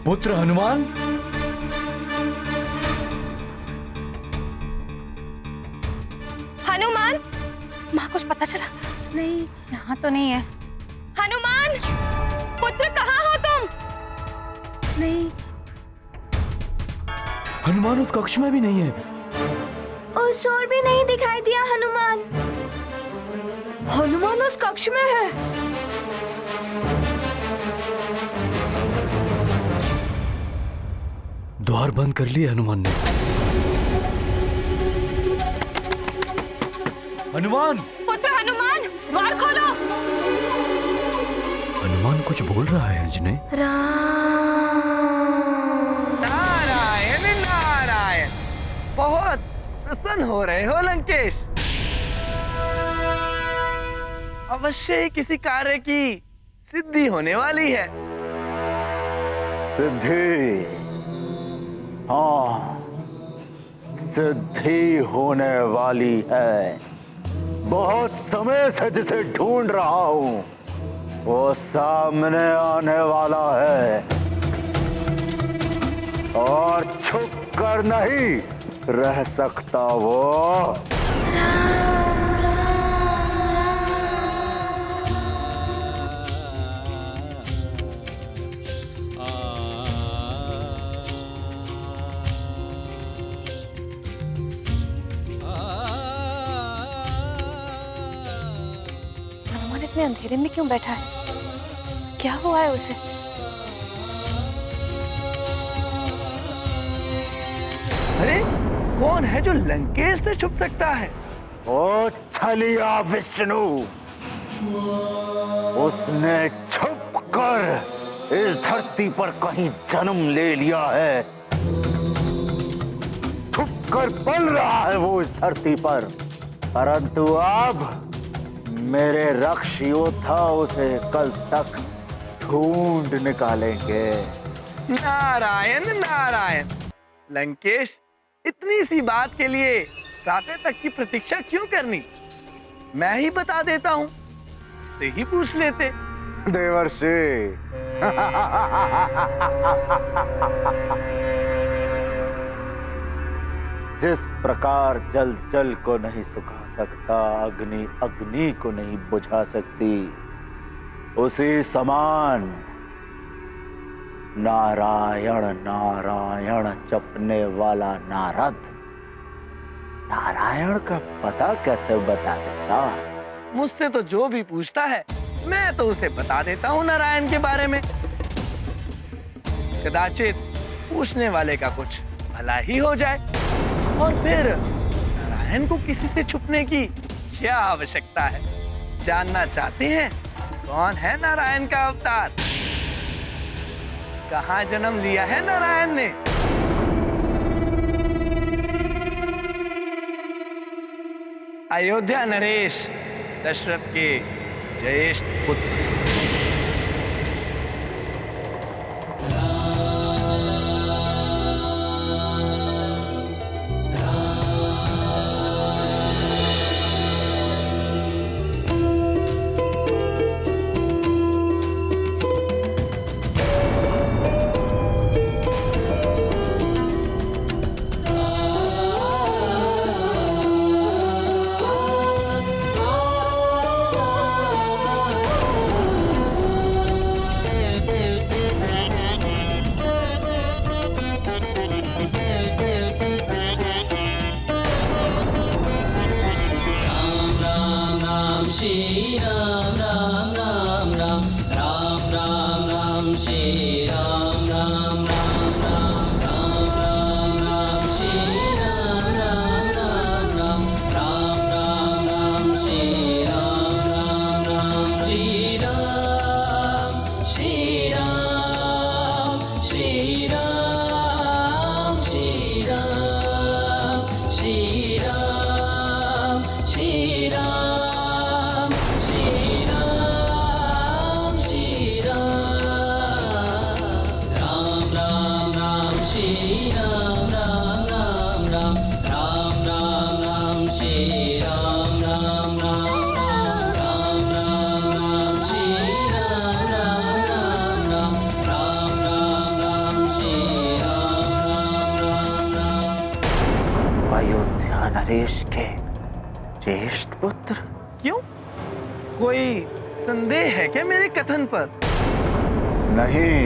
Speaker 13: पुत्र हनुमान!
Speaker 14: हनुमान! माँ, कुछ पता चला?
Speaker 3: नहीं, यहाँ तो नहीं है।
Speaker 14: हनुमान! पुत्र, कहाँ हो तुम?
Speaker 3: नहीं,
Speaker 13: हनुमान उस कक्ष में भी नहीं है।
Speaker 6: उस ओर भी नहीं दिखाई दिया हनुमान।
Speaker 16: हनुमान उस कक्ष में है।
Speaker 13: द्वार बंद कर लिए हनुमान ने। हनुमान!
Speaker 6: पुत्र हनुमान, द्वार खोलो।
Speaker 13: हनुमान कुछ बोल रहा है अंजने।
Speaker 15: नारायण नारायण, बहुत प्रसन्न हो रहे हो लंकेश। अवश्य ही किसी कार्य की सिद्धि होने वाली है।
Speaker 8: सिद्धि? हाँ, सिद्धि होने वाली है। बहुत समय से जिसे ढूंढ रहा हूं वो सामने आने वाला है, और छुप कर नहीं रह सकता वो।
Speaker 16: हनुमान इतने अंधेरे में क्यों बैठा है? क्या हुआ है उसे?
Speaker 15: अरे कौन है जो लंकेश से छुप सकता है?
Speaker 8: ओ छलिया विष्णु, उसने छुपकर इस धरती पर कहीं जन्म ले लिया है। छुपकर पल रहा है वो इस धरती पर, परंतु अब मेरे रक्ष योद्धा उसे कल तक ढूंढ निकालेंगे।
Speaker 15: नारायण नारायण। लंकेश, इतनी सी बात के लिए रातें तक की प्रतीक्षा क्यों करनी? मैं ही बता देता हूँ, उससे ही पूछ लेते।
Speaker 8: देवर्षि, जिस प्रकार जल जल को नहीं सुखा सकता, अग्नि अग्नि को नहीं बुझा सकती, उसी समान नारायण नारायण जपने वाला नारद नारायण का पता कैसे बता देता?
Speaker 15: मुझसे तो जो भी पूछता है मैं तो उसे बता देता हूँ नारायण के बारे में। कदाचित पूछने वाले का कुछ भला ही हो जाए, और फिर नारायण को किसी से छुपने की क्या आवश्यकता है? जानना चाहते हैं कौन है नारायण का अवतार? कहाँ जन्म लिया है नारायण ने? अयोध्या नरेश दशरथ के ज्येष्ठ पुत्र।
Speaker 9: श्री राम राम राम राम राम राम राम श्री राम राम राम राम राम राम राम श्री राम राम राम राम राम राम राम श्री राम राम राम श्री राम श्री राम श्री राम श्री राम श्री राम श्री राम
Speaker 8: अयोध्या नरेश के ज्येष्ठ पुत्र।
Speaker 15: क्यों? कोई संदेह है क्या मेरे कथन पर?
Speaker 8: नहीं,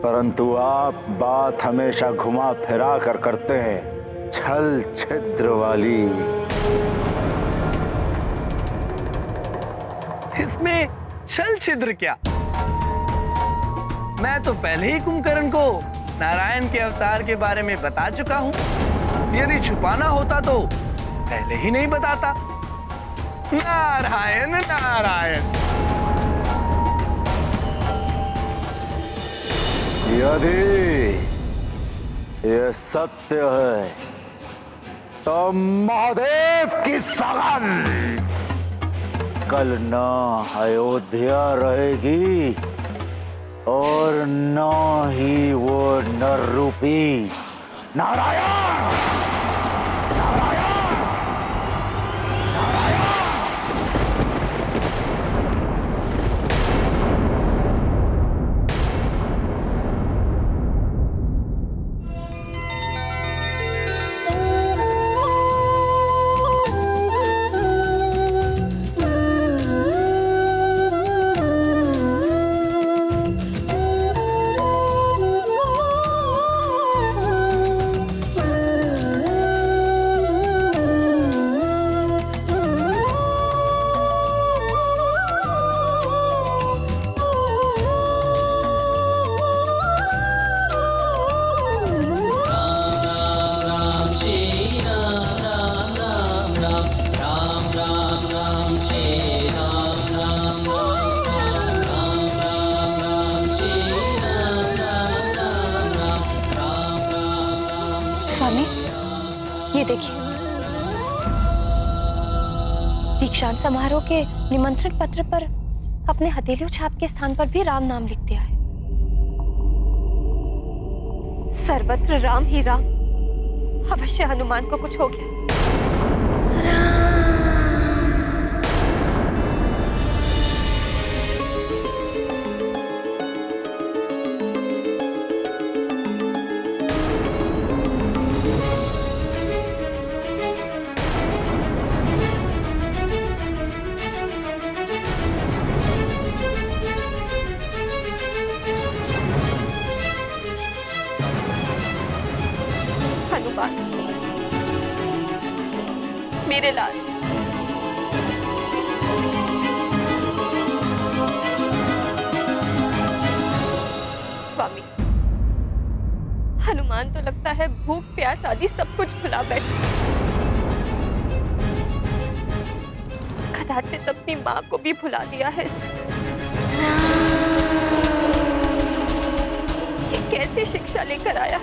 Speaker 8: परंतु आप बात हमेशा घुमा फिरा कर करते हैं, छल छिद्र वाली।
Speaker 15: इसमें छल छिद्र क्या? मैं तो पहले ही कुंभकर्ण को नारायण के अवतार के बारे में बता चुका हूँ। यदि छुपाना होता तो पहले ही नहीं बताता। नारायण नारायण।
Speaker 8: यदि ये सत्य है तो महादेव की सगन कल न अयोध्या रहेगी और न ही वो नर रूपी नारायण।
Speaker 14: देखिए, दीक्षांत समारोह के निमंत्रण पत्र पर अपने हथेलियों छाप के स्थान पर भी राम नाम लिख दिया है। सर्वत्र राम ही राम। अवश्य हनुमान को कुछ हो गया। मेरे लाल, स्वामी, हनुमान तो लगता है भूख प्यास आदि सब कुछ भुला बैठे। कदाचित अपनी माँ को भी भुला दिया है। ये कैसी शिक्षा लेकर आया?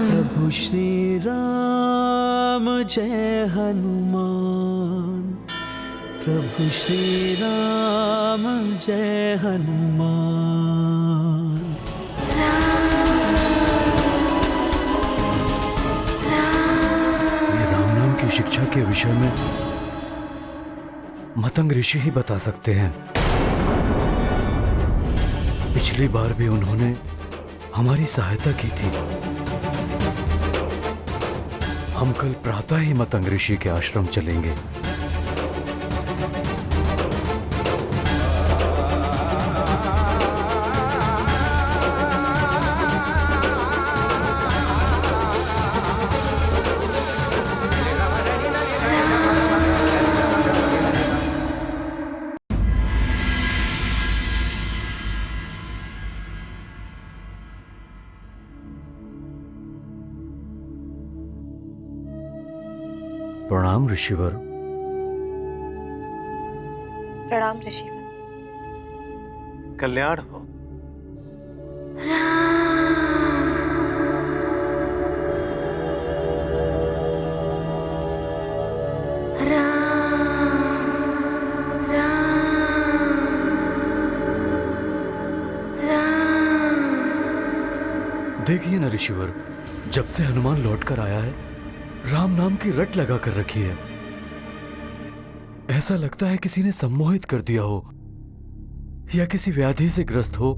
Speaker 10: प्रभु श्री राम जय हनुमान, प्रभु श्री राम जय हनुमान।
Speaker 13: ये राम नाम की शिक्षा के विषय में मतंग ऋषि ही बता सकते हैं। पिछली बार भी उन्होंने हमारी सहायता की थी। हम कल प्रातः ही मतंग ऋषि के आश्रम चलेंगे। प्रणाम ऋषिवर।
Speaker 14: प्रणाम ऋषिवर।
Speaker 5: कल्याण हो।
Speaker 13: देखिए ना ऋषिवर, जब से हनुमान लौटकर आया है, राम नाम की रट लगा कर रखी है। ऐसा लगता है किसी ने सम्मोहित कर दिया हो या किसी व्याधि से ग्रस्त हो।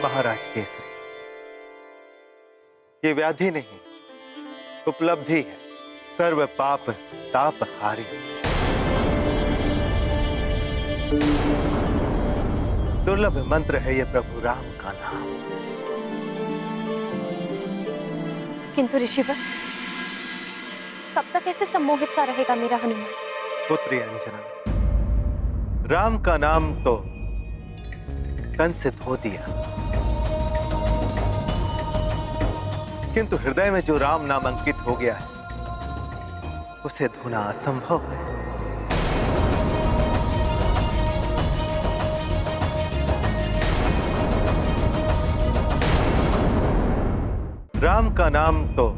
Speaker 5: महाराज केसरी, ये व्याधि नहीं, उपलब्धि है। सर्व पाप ताप हारी। दुर्लभ मंत्र है ये प्रभु राम का नाम।
Speaker 14: किंतु ऋषिवर, कब तक ऐसे सम्मोहित सा रहेगा मेरा हनुमान?
Speaker 5: पुत्री अंजना, राम का नाम तो कंस से धो दिया, किंतु हृदय में जो राम नाम अंकित हो गया है उसे धोना असंभव है। राम का नाम तो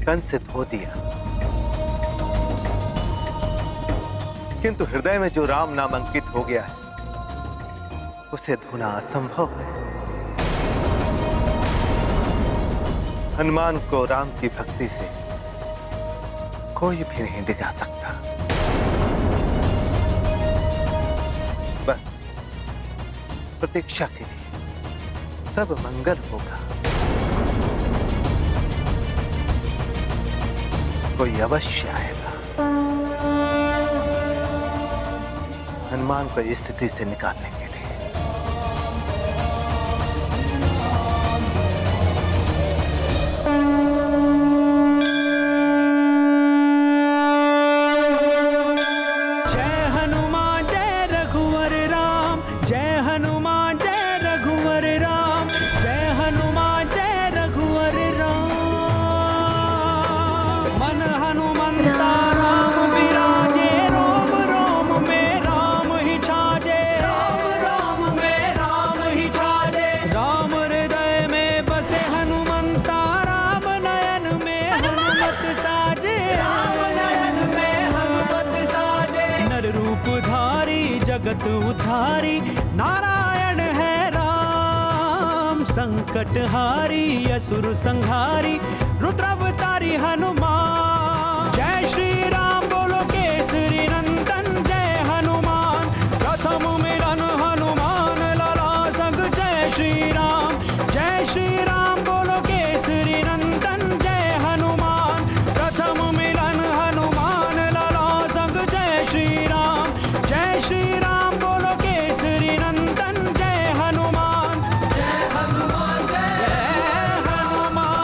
Speaker 5: कंस से धो दिया, किंतु हृदय में जो राम नाम अंकित हो गया है उसे धोना असंभव है। हनुमान को राम की भक्ति से कोई भी नहीं दिखा सकता। बस प्रतीक्षा कीजिए, सब मंगल होगा। कोई अवश्य आएगा हनुमान को इस स्थिति से निकालने के लिए।
Speaker 9: जगत उद्धारी नारायण है राम, संकट हारी असुर संहारी रुद्रावतारी हनुमान। जय श्री राम बोलो केसरी नंदन, जय हनुमान प्रथम मिलन हनुमान लाला संग। जय श्री राम बोलो केसरी नंदन, जय हनुमान प्रथम मिलन हनुमान लाला संग। जय श्री राम बोलो केसरी नंदन, जय हनुमान जय हनुमान जय हनुमान।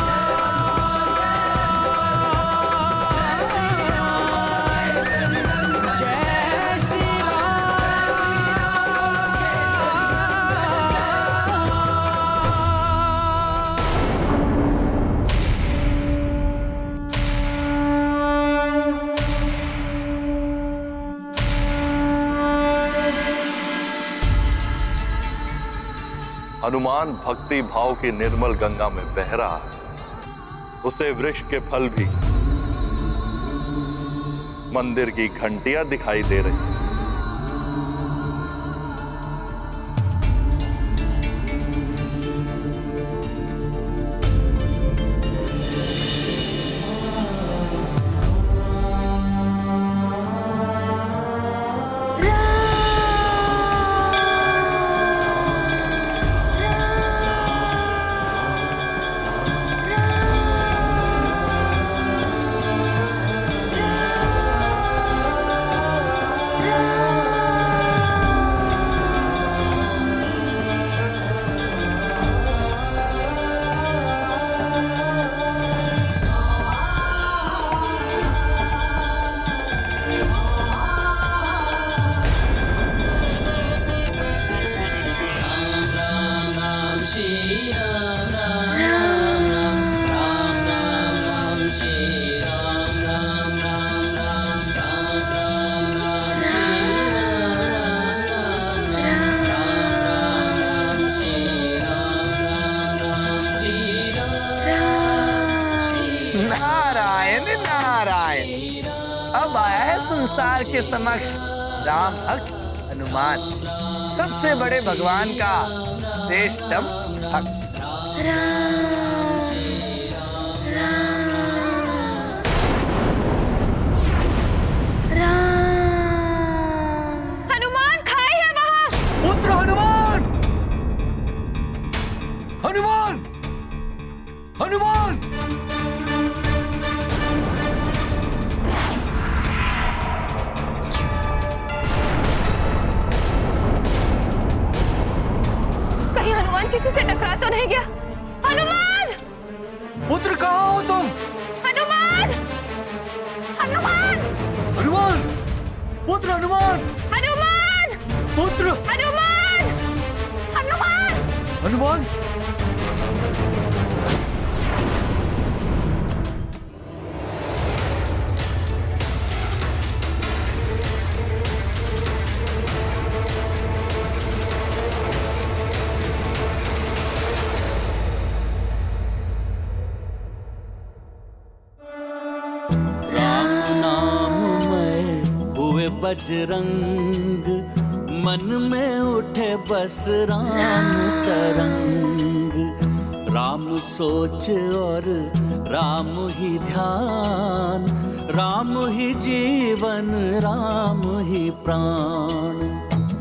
Speaker 12: हनुमान भक्ति भाव की निर्मल गंगा में बह रहा है, उसे वृक्ष के फल भी मंदिर की घंटियां दिखाई दे रही हैं।
Speaker 15: अब आया है संसार के समक्ष राम भक्त हनुमान, सबसे बड़े भगवान का श्रेष्ठतम भक्त।
Speaker 16: हनुमान खाई है वहाँ।
Speaker 11: पुत्र हनुमान, हनुमान, हनुमान।
Speaker 16: कहीं हनुमान किसी से टकरा तो नहीं गया? हनुमान!
Speaker 11: पुत्र कहाँ हो तुम?
Speaker 16: हनुमान! हनुमान!
Speaker 11: हनुमान! पुत्र हनुमान!
Speaker 16: हनुमान!
Speaker 11: पुत्र
Speaker 16: हनुमान! हनुमान!
Speaker 11: हनुमान!
Speaker 9: बजरंग, मन में उठे बस राम तरंग। राम सोच और राम ही ध्यान, राम ही जीवन, राम ही प्राण।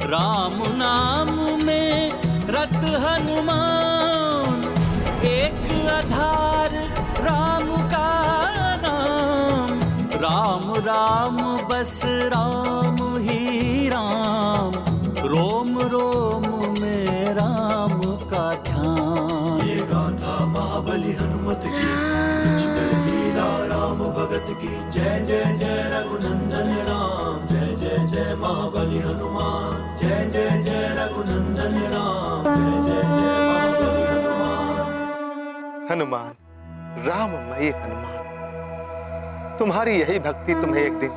Speaker 9: राम नाम में रत हनुमान, एक आधार राम का नाम। राम राम बस राम ही राम, रोम रोम में राम का ध्यान।
Speaker 10: ये गाथा महाबली हनुमत की, रुचिकर लीला राम भगत की। जय जय जय रघुनंदन राम, जय जय जय महाबली हनुमान। जय जय जय रघुनंदन राम, जय जय जय महाबली हनुमान।
Speaker 4: हनुमान, राममय हनुमान, तुम्हारी यही भक्ति तुम्हें एक दिन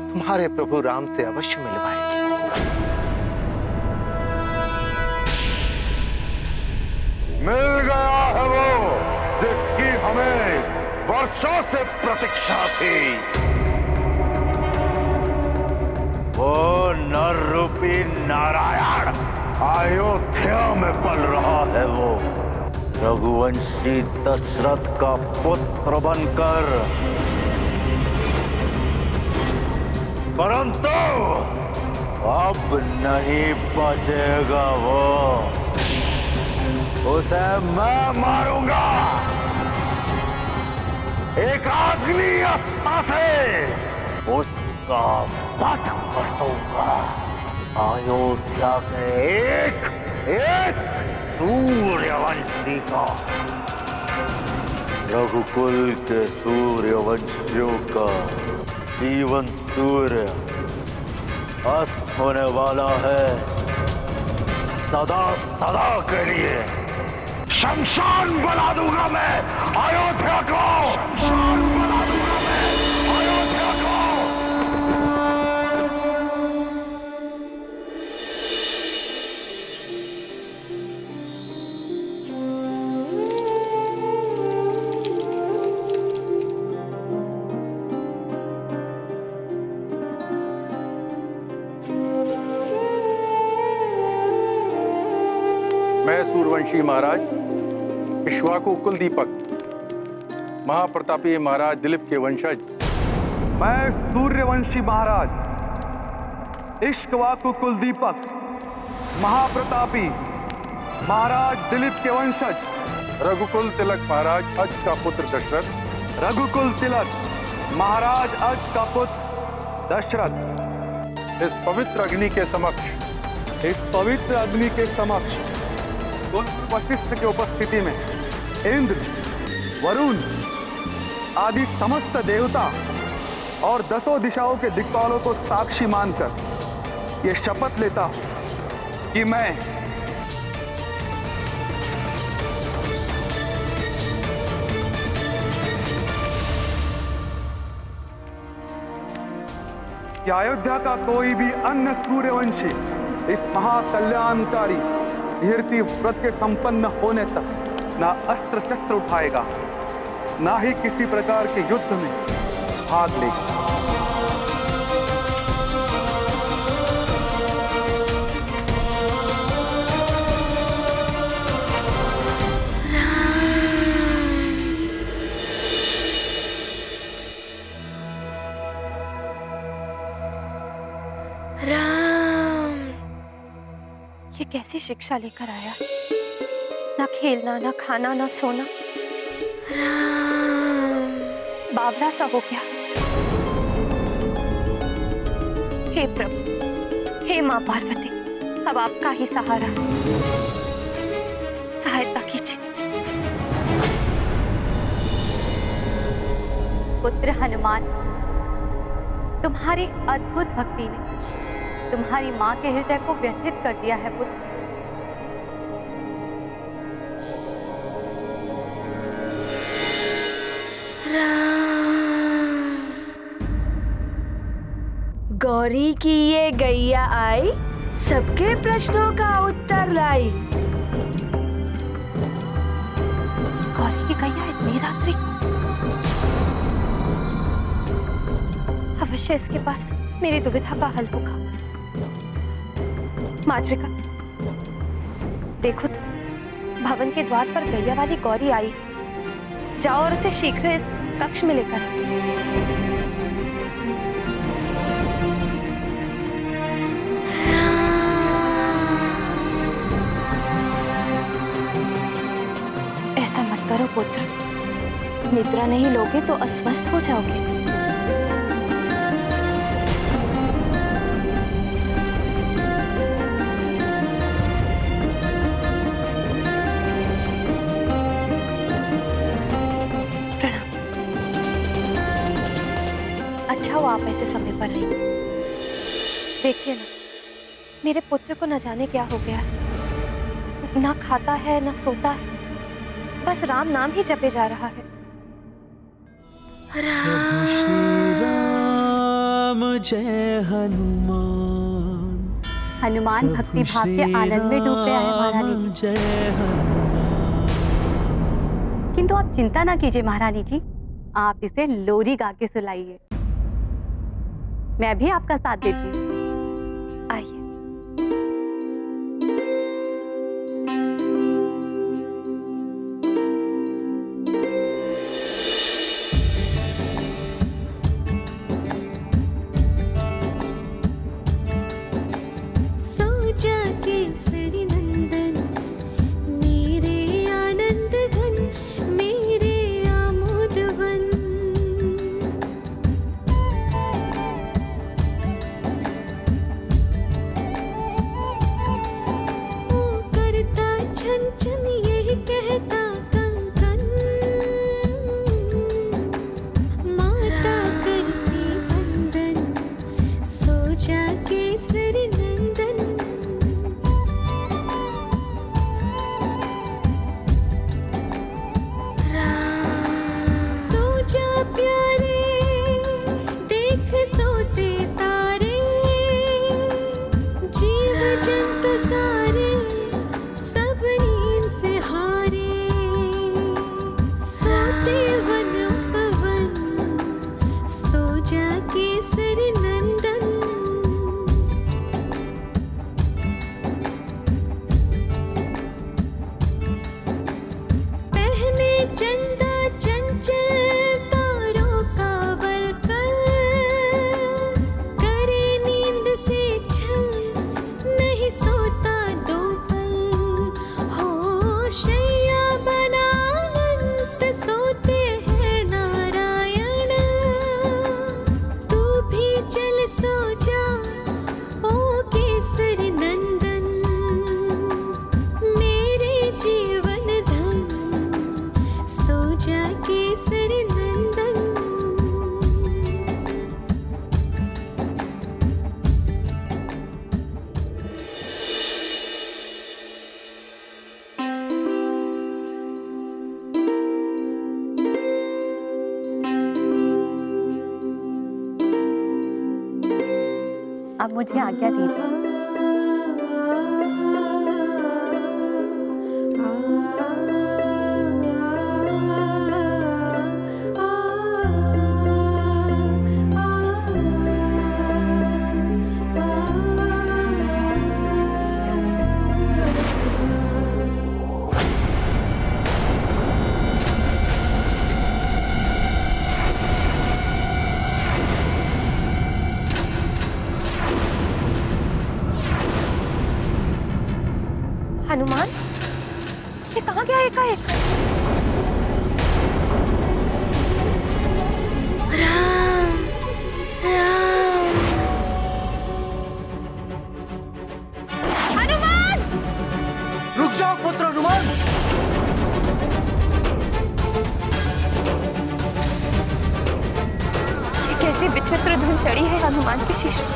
Speaker 4: तुम्हारे प्रभु राम से अवश्य मिलवाएगी।
Speaker 8: मिल गया है वो जिसकी हमें वर्षों से प्रतीक्षा थी। वो नर रूपी नारायण अयोध्या में पल रहा है। वो रघुवंशी दशरथ का पुत्र बनकर, परंतु अब नहीं बचेगा वो। उसे मैं मारूंगा एक अग्नि अस्त्र से, उसका वध कर दूंगा। अयोध्या के एक सूर्यवंशी का, रघुकुल के सूर्यवंशियों का जीवन सूर्य अस्त होने वाला है सदा सदा के लिए। शमशान बना दूंगा मैं अयोध्या को, शमशान बना दूंगा मैं अयोध्या को।
Speaker 4: मैं सूर्यवंशी महाराज इक्ष्वाकु कुल दीपक, महाप्रतापी महाराज दिलीप के वंशज।
Speaker 17: मैं सूर्यवंशी महाराज इक्ष्वाकु कुल दीपक, महाप्रतापी महाराज दिलीप के वंशज।
Speaker 4: रघुकुल तिलक महाराज अज का पुत्र दशरथ।
Speaker 17: रघुकुल तिलक महाराज अज का पुत्र दशरथ।
Speaker 4: इस पवित्र अग्नि के समक्ष,
Speaker 17: वशिष्ठ की उपस्थिति में इंद्र, वरुण आदि समस्त देवता और दसों दिशाओं के दिक्पालों को साक्षी मानकर यह शपथ लेता हूं कि मैं अयोध्या का कोई भी अन्य सूर्यवंशी इस महाकल्याणकारी कीर्ति व्रत के संपन्न होने तक ना अस्त्र शस्त्र उठाएगा, ना ही किसी प्रकार के युद्ध में भाग लेगा।
Speaker 14: ये कैसी शिक्षा लेकर आया? ना खेलना, ना खाना, ना सोना, बावला सा हो गया। हे प्रभु, हे मां पार्वती, अब आपका ही सहारा, सहायता कीजिए।
Speaker 3: पुत्र हनुमान, तुम्हारी अद्भुत भक्ति ने तुम्हारी मां के हृदय को व्यथित कर दिया है पुत्र।
Speaker 16: गौरी की ये गैया आई, सबके प्रश्नों का उत्तर लाई।
Speaker 3: गौरी की गैया इतनी रात्रि? अवश्य इसके पास मेरी दुविधा का हल होगा। मातृका, देखो तो भवन के द्वार पर गैया वाली गौरी आई है। जाओ और उसे शीघ्र इस कक्ष में लेकर आओ। ऐसा मत करो पुत्र, निद्रा नहीं लोगे तो अस्वस्थ हो जाओगे। अच्छा हो आप ऐसे समय पर रही। देखिए ना, मेरे पुत्र को न जाने क्या हो गया है। ना खाता है ना सोता है, बस राम नाम ही जपे जा रहा है।
Speaker 9: प्रभु श्री राम जय हनुमान।
Speaker 3: हनुमान भक्ति भाव के आनंद में डूब गया है महारानी जी। किंतु आप चिंता ना कीजिए महारानी जी, आप इसे लोरी गा के सुलाइए। मैं भी आपका साथ देती हूँ। आइए। अब मुझे आज्ञा दीजिए। हनुमान, ये कहाँ गया एकाएक?
Speaker 6: राम राम।
Speaker 3: हनुमान!
Speaker 13: रुक जाओ पुत्र हनुमान।
Speaker 3: ये कैसी विचित्र धुन चढ़ी है हनुमान के शीश पर।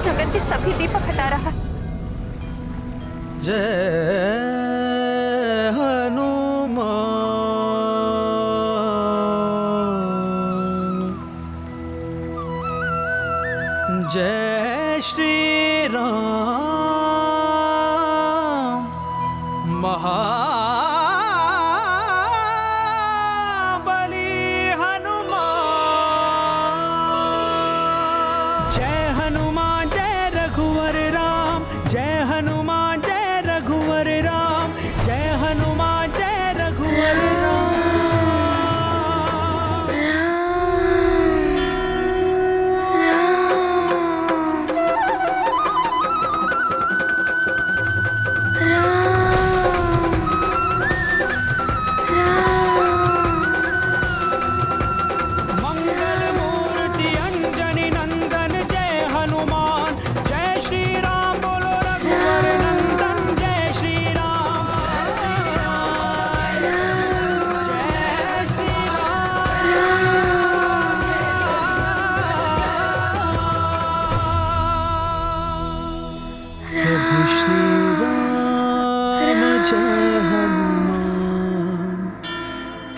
Speaker 3: नगर के सभी दीपक हटा रहा।
Speaker 9: जय हनुमान, जय श्री राम। महाबली हनुमान।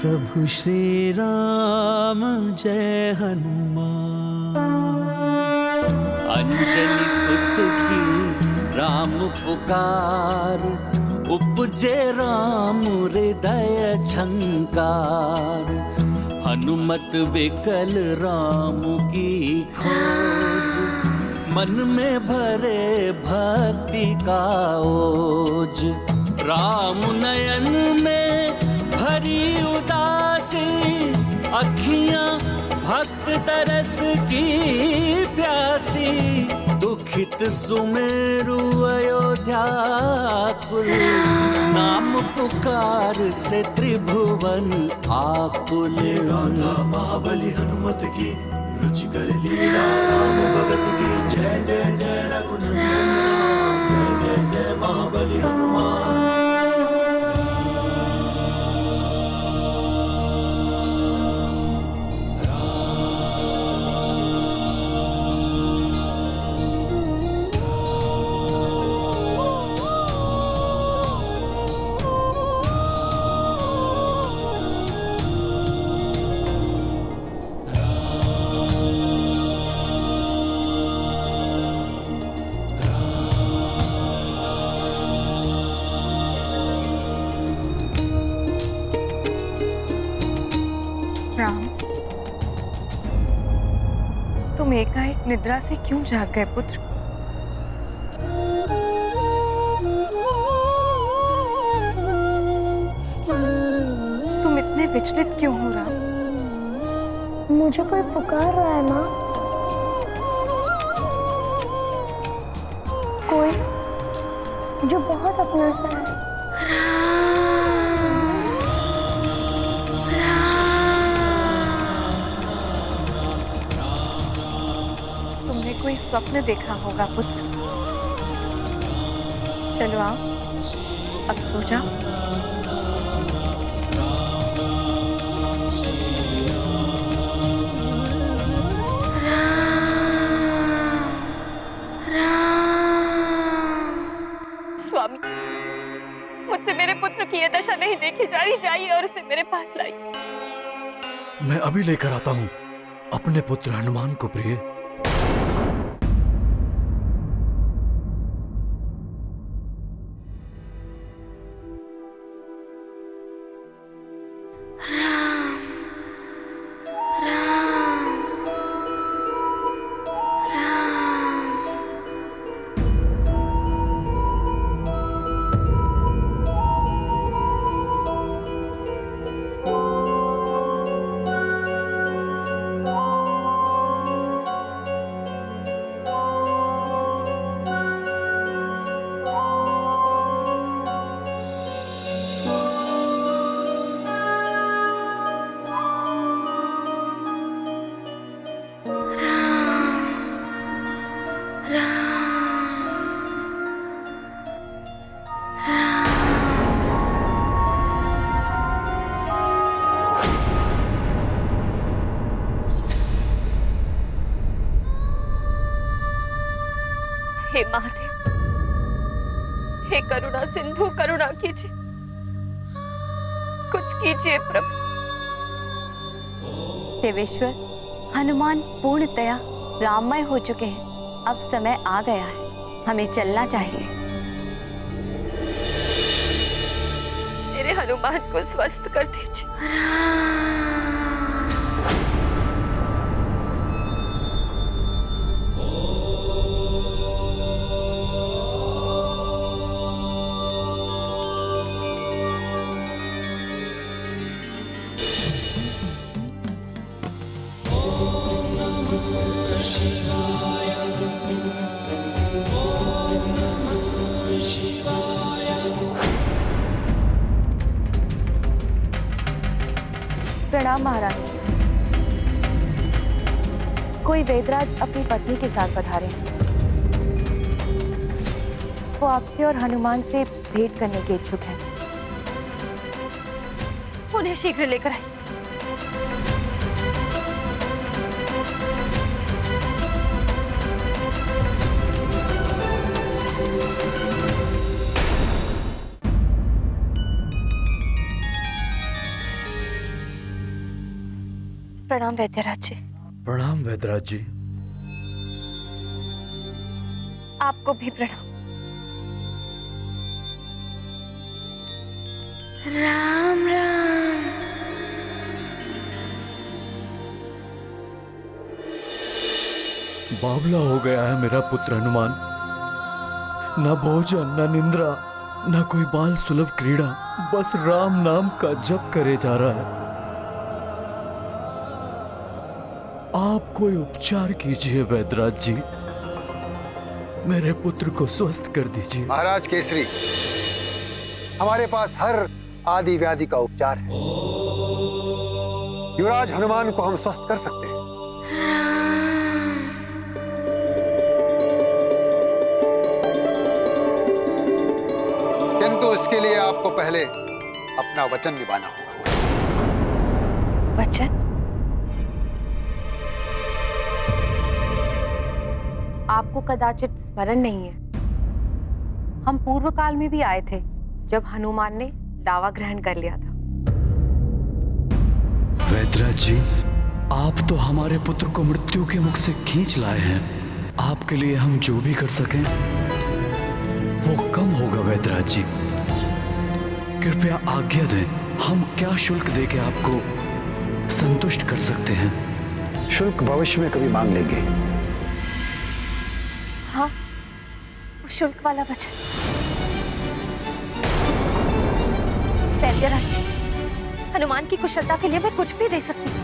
Speaker 9: प्रभु श्री राम जय हनुमान। अंजनी सुत की राम पुकार, उपजे राम हृदय झंकार। हनुमत विकल राम की खोज, मन में भरे भक्ति का ओज। राम नयन में भरी उदासी, अखियां भक्त तरस की प्यासी। दुखित सुमेरु अयोध्या कुल, नाम पुकार से त्रिभुवन आकुल।
Speaker 10: गाथा महाबली हनुमत की, रुचिकर लीला राम भगत की। जय जय जय रघुनंदन राम, जय जय जय महाबली हनुमान।
Speaker 16: राम, तुम एकाएक निद्रा से क्यों जाग गए पुत्र? तुम इतने विचलित क्यों हो राम?
Speaker 6: मुझे कोई पुकार रहा है माँ। कोई जो बहुत अपना सा है।
Speaker 16: तुमने कोई स्वप्न देखा होगा पुत्र। चलो आओ, अब सो जाओ। स्वामी, मुझसे मेरे पुत्र की ये दशा नहीं देखी जा रही। जाइए और उसे मेरे पास लाइए।
Speaker 13: मैं अभी लेकर आता हूँ अपने पुत्र हनुमान को। प्रिय,
Speaker 16: हे महादेव, हे करुणा सिंधु, करुणा कीजिए, कुछ कीजिए प्रभु।
Speaker 3: देवेश्वर, हनुमान पूर्णतया राममय हो चुके हैं। अब समय आ गया है, हमें चलना चाहिए।
Speaker 16: मेरे हनुमान को स्वस्थ कर दीजिए।
Speaker 3: प्रणाम महाराज। कोई वेदराज अपनी पत्नी के साथ पधारे हैं। वो आपसे और हनुमान से भेंट करने के इच्छुक हैं।
Speaker 16: उन्हें शीघ्र लेकर आइए।
Speaker 14: प्रणाम वैद्यराज जी।
Speaker 13: प्रणाम वैद्यराज जी।
Speaker 14: आपको भी प्रणाम।
Speaker 6: राम राम।
Speaker 13: बावला हो गया है मेरा पुत्र हनुमान। न भोजन न निंद्रा न कोई बाल सुलभ क्रीड़ा, बस राम नाम का जप करे जा रहा है। आप कोई उपचार कीजिए वैद्यराज जी, मेरे पुत्र को स्वस्थ कर दीजिए।
Speaker 4: महाराज केसरी, हमारे पास हर आदि व्याधि का उपचार है। युवराज हनुमान को हम स्वस्थ कर सकते हैं। किंतु इसके लिए आपको पहले अपना वचन निभाना होगा।
Speaker 14: वचन?
Speaker 18: आपको कदाचित स्मरण नहीं है, हम पूर्व काल में भी आए थे जब हनुमान ने दावा ग्रहण कर लिया था।
Speaker 13: वैद्यराज जी, आप तो हमारे पुत्र को मृत्यु के मुख से खींच लाए हैं। आपके लिए हम जो भी कर सकें वो कम होगा वैद्यराज जी। कृपया आज्ञा दें, हम क्या शुल्क देके आपको संतुष्ट कर सकते हैं?
Speaker 4: शुल्क भविष्य में कभी मांग लेंगे।
Speaker 14: हाँ, वो शुल्क वाला वचन। वैद्यराज जी, हनुमान की कुशलता के लिए मैं कुछ भी दे सकती हूँ।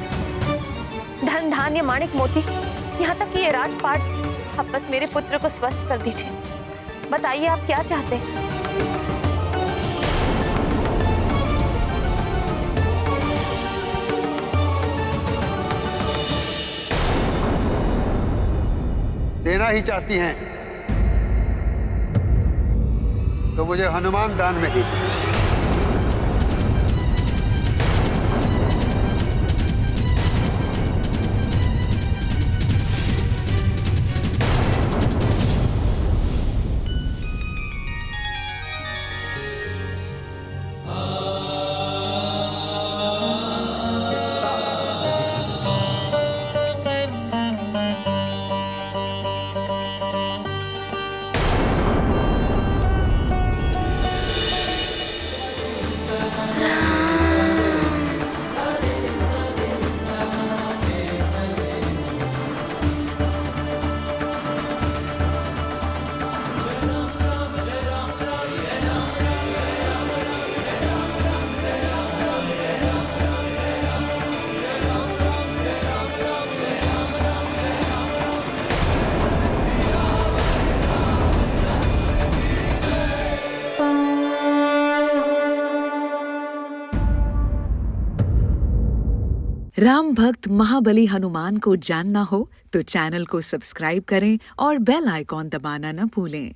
Speaker 14: धन धान्य माणिक मोती, यहाँ तक कि ये राजपाट। आप बस मेरे पुत्र को स्वस्थ कर दीजिए। बताइए आप क्या चाहते हैं?
Speaker 4: देना ही चाहती हैं तो मुझे हनुमान दान में दीजिए।
Speaker 19: राम भक्त महाबली हनुमान को जानना हो तो चैनल को सब्सक्राइब करें और बेल आइकॉन दबाना न भूलें।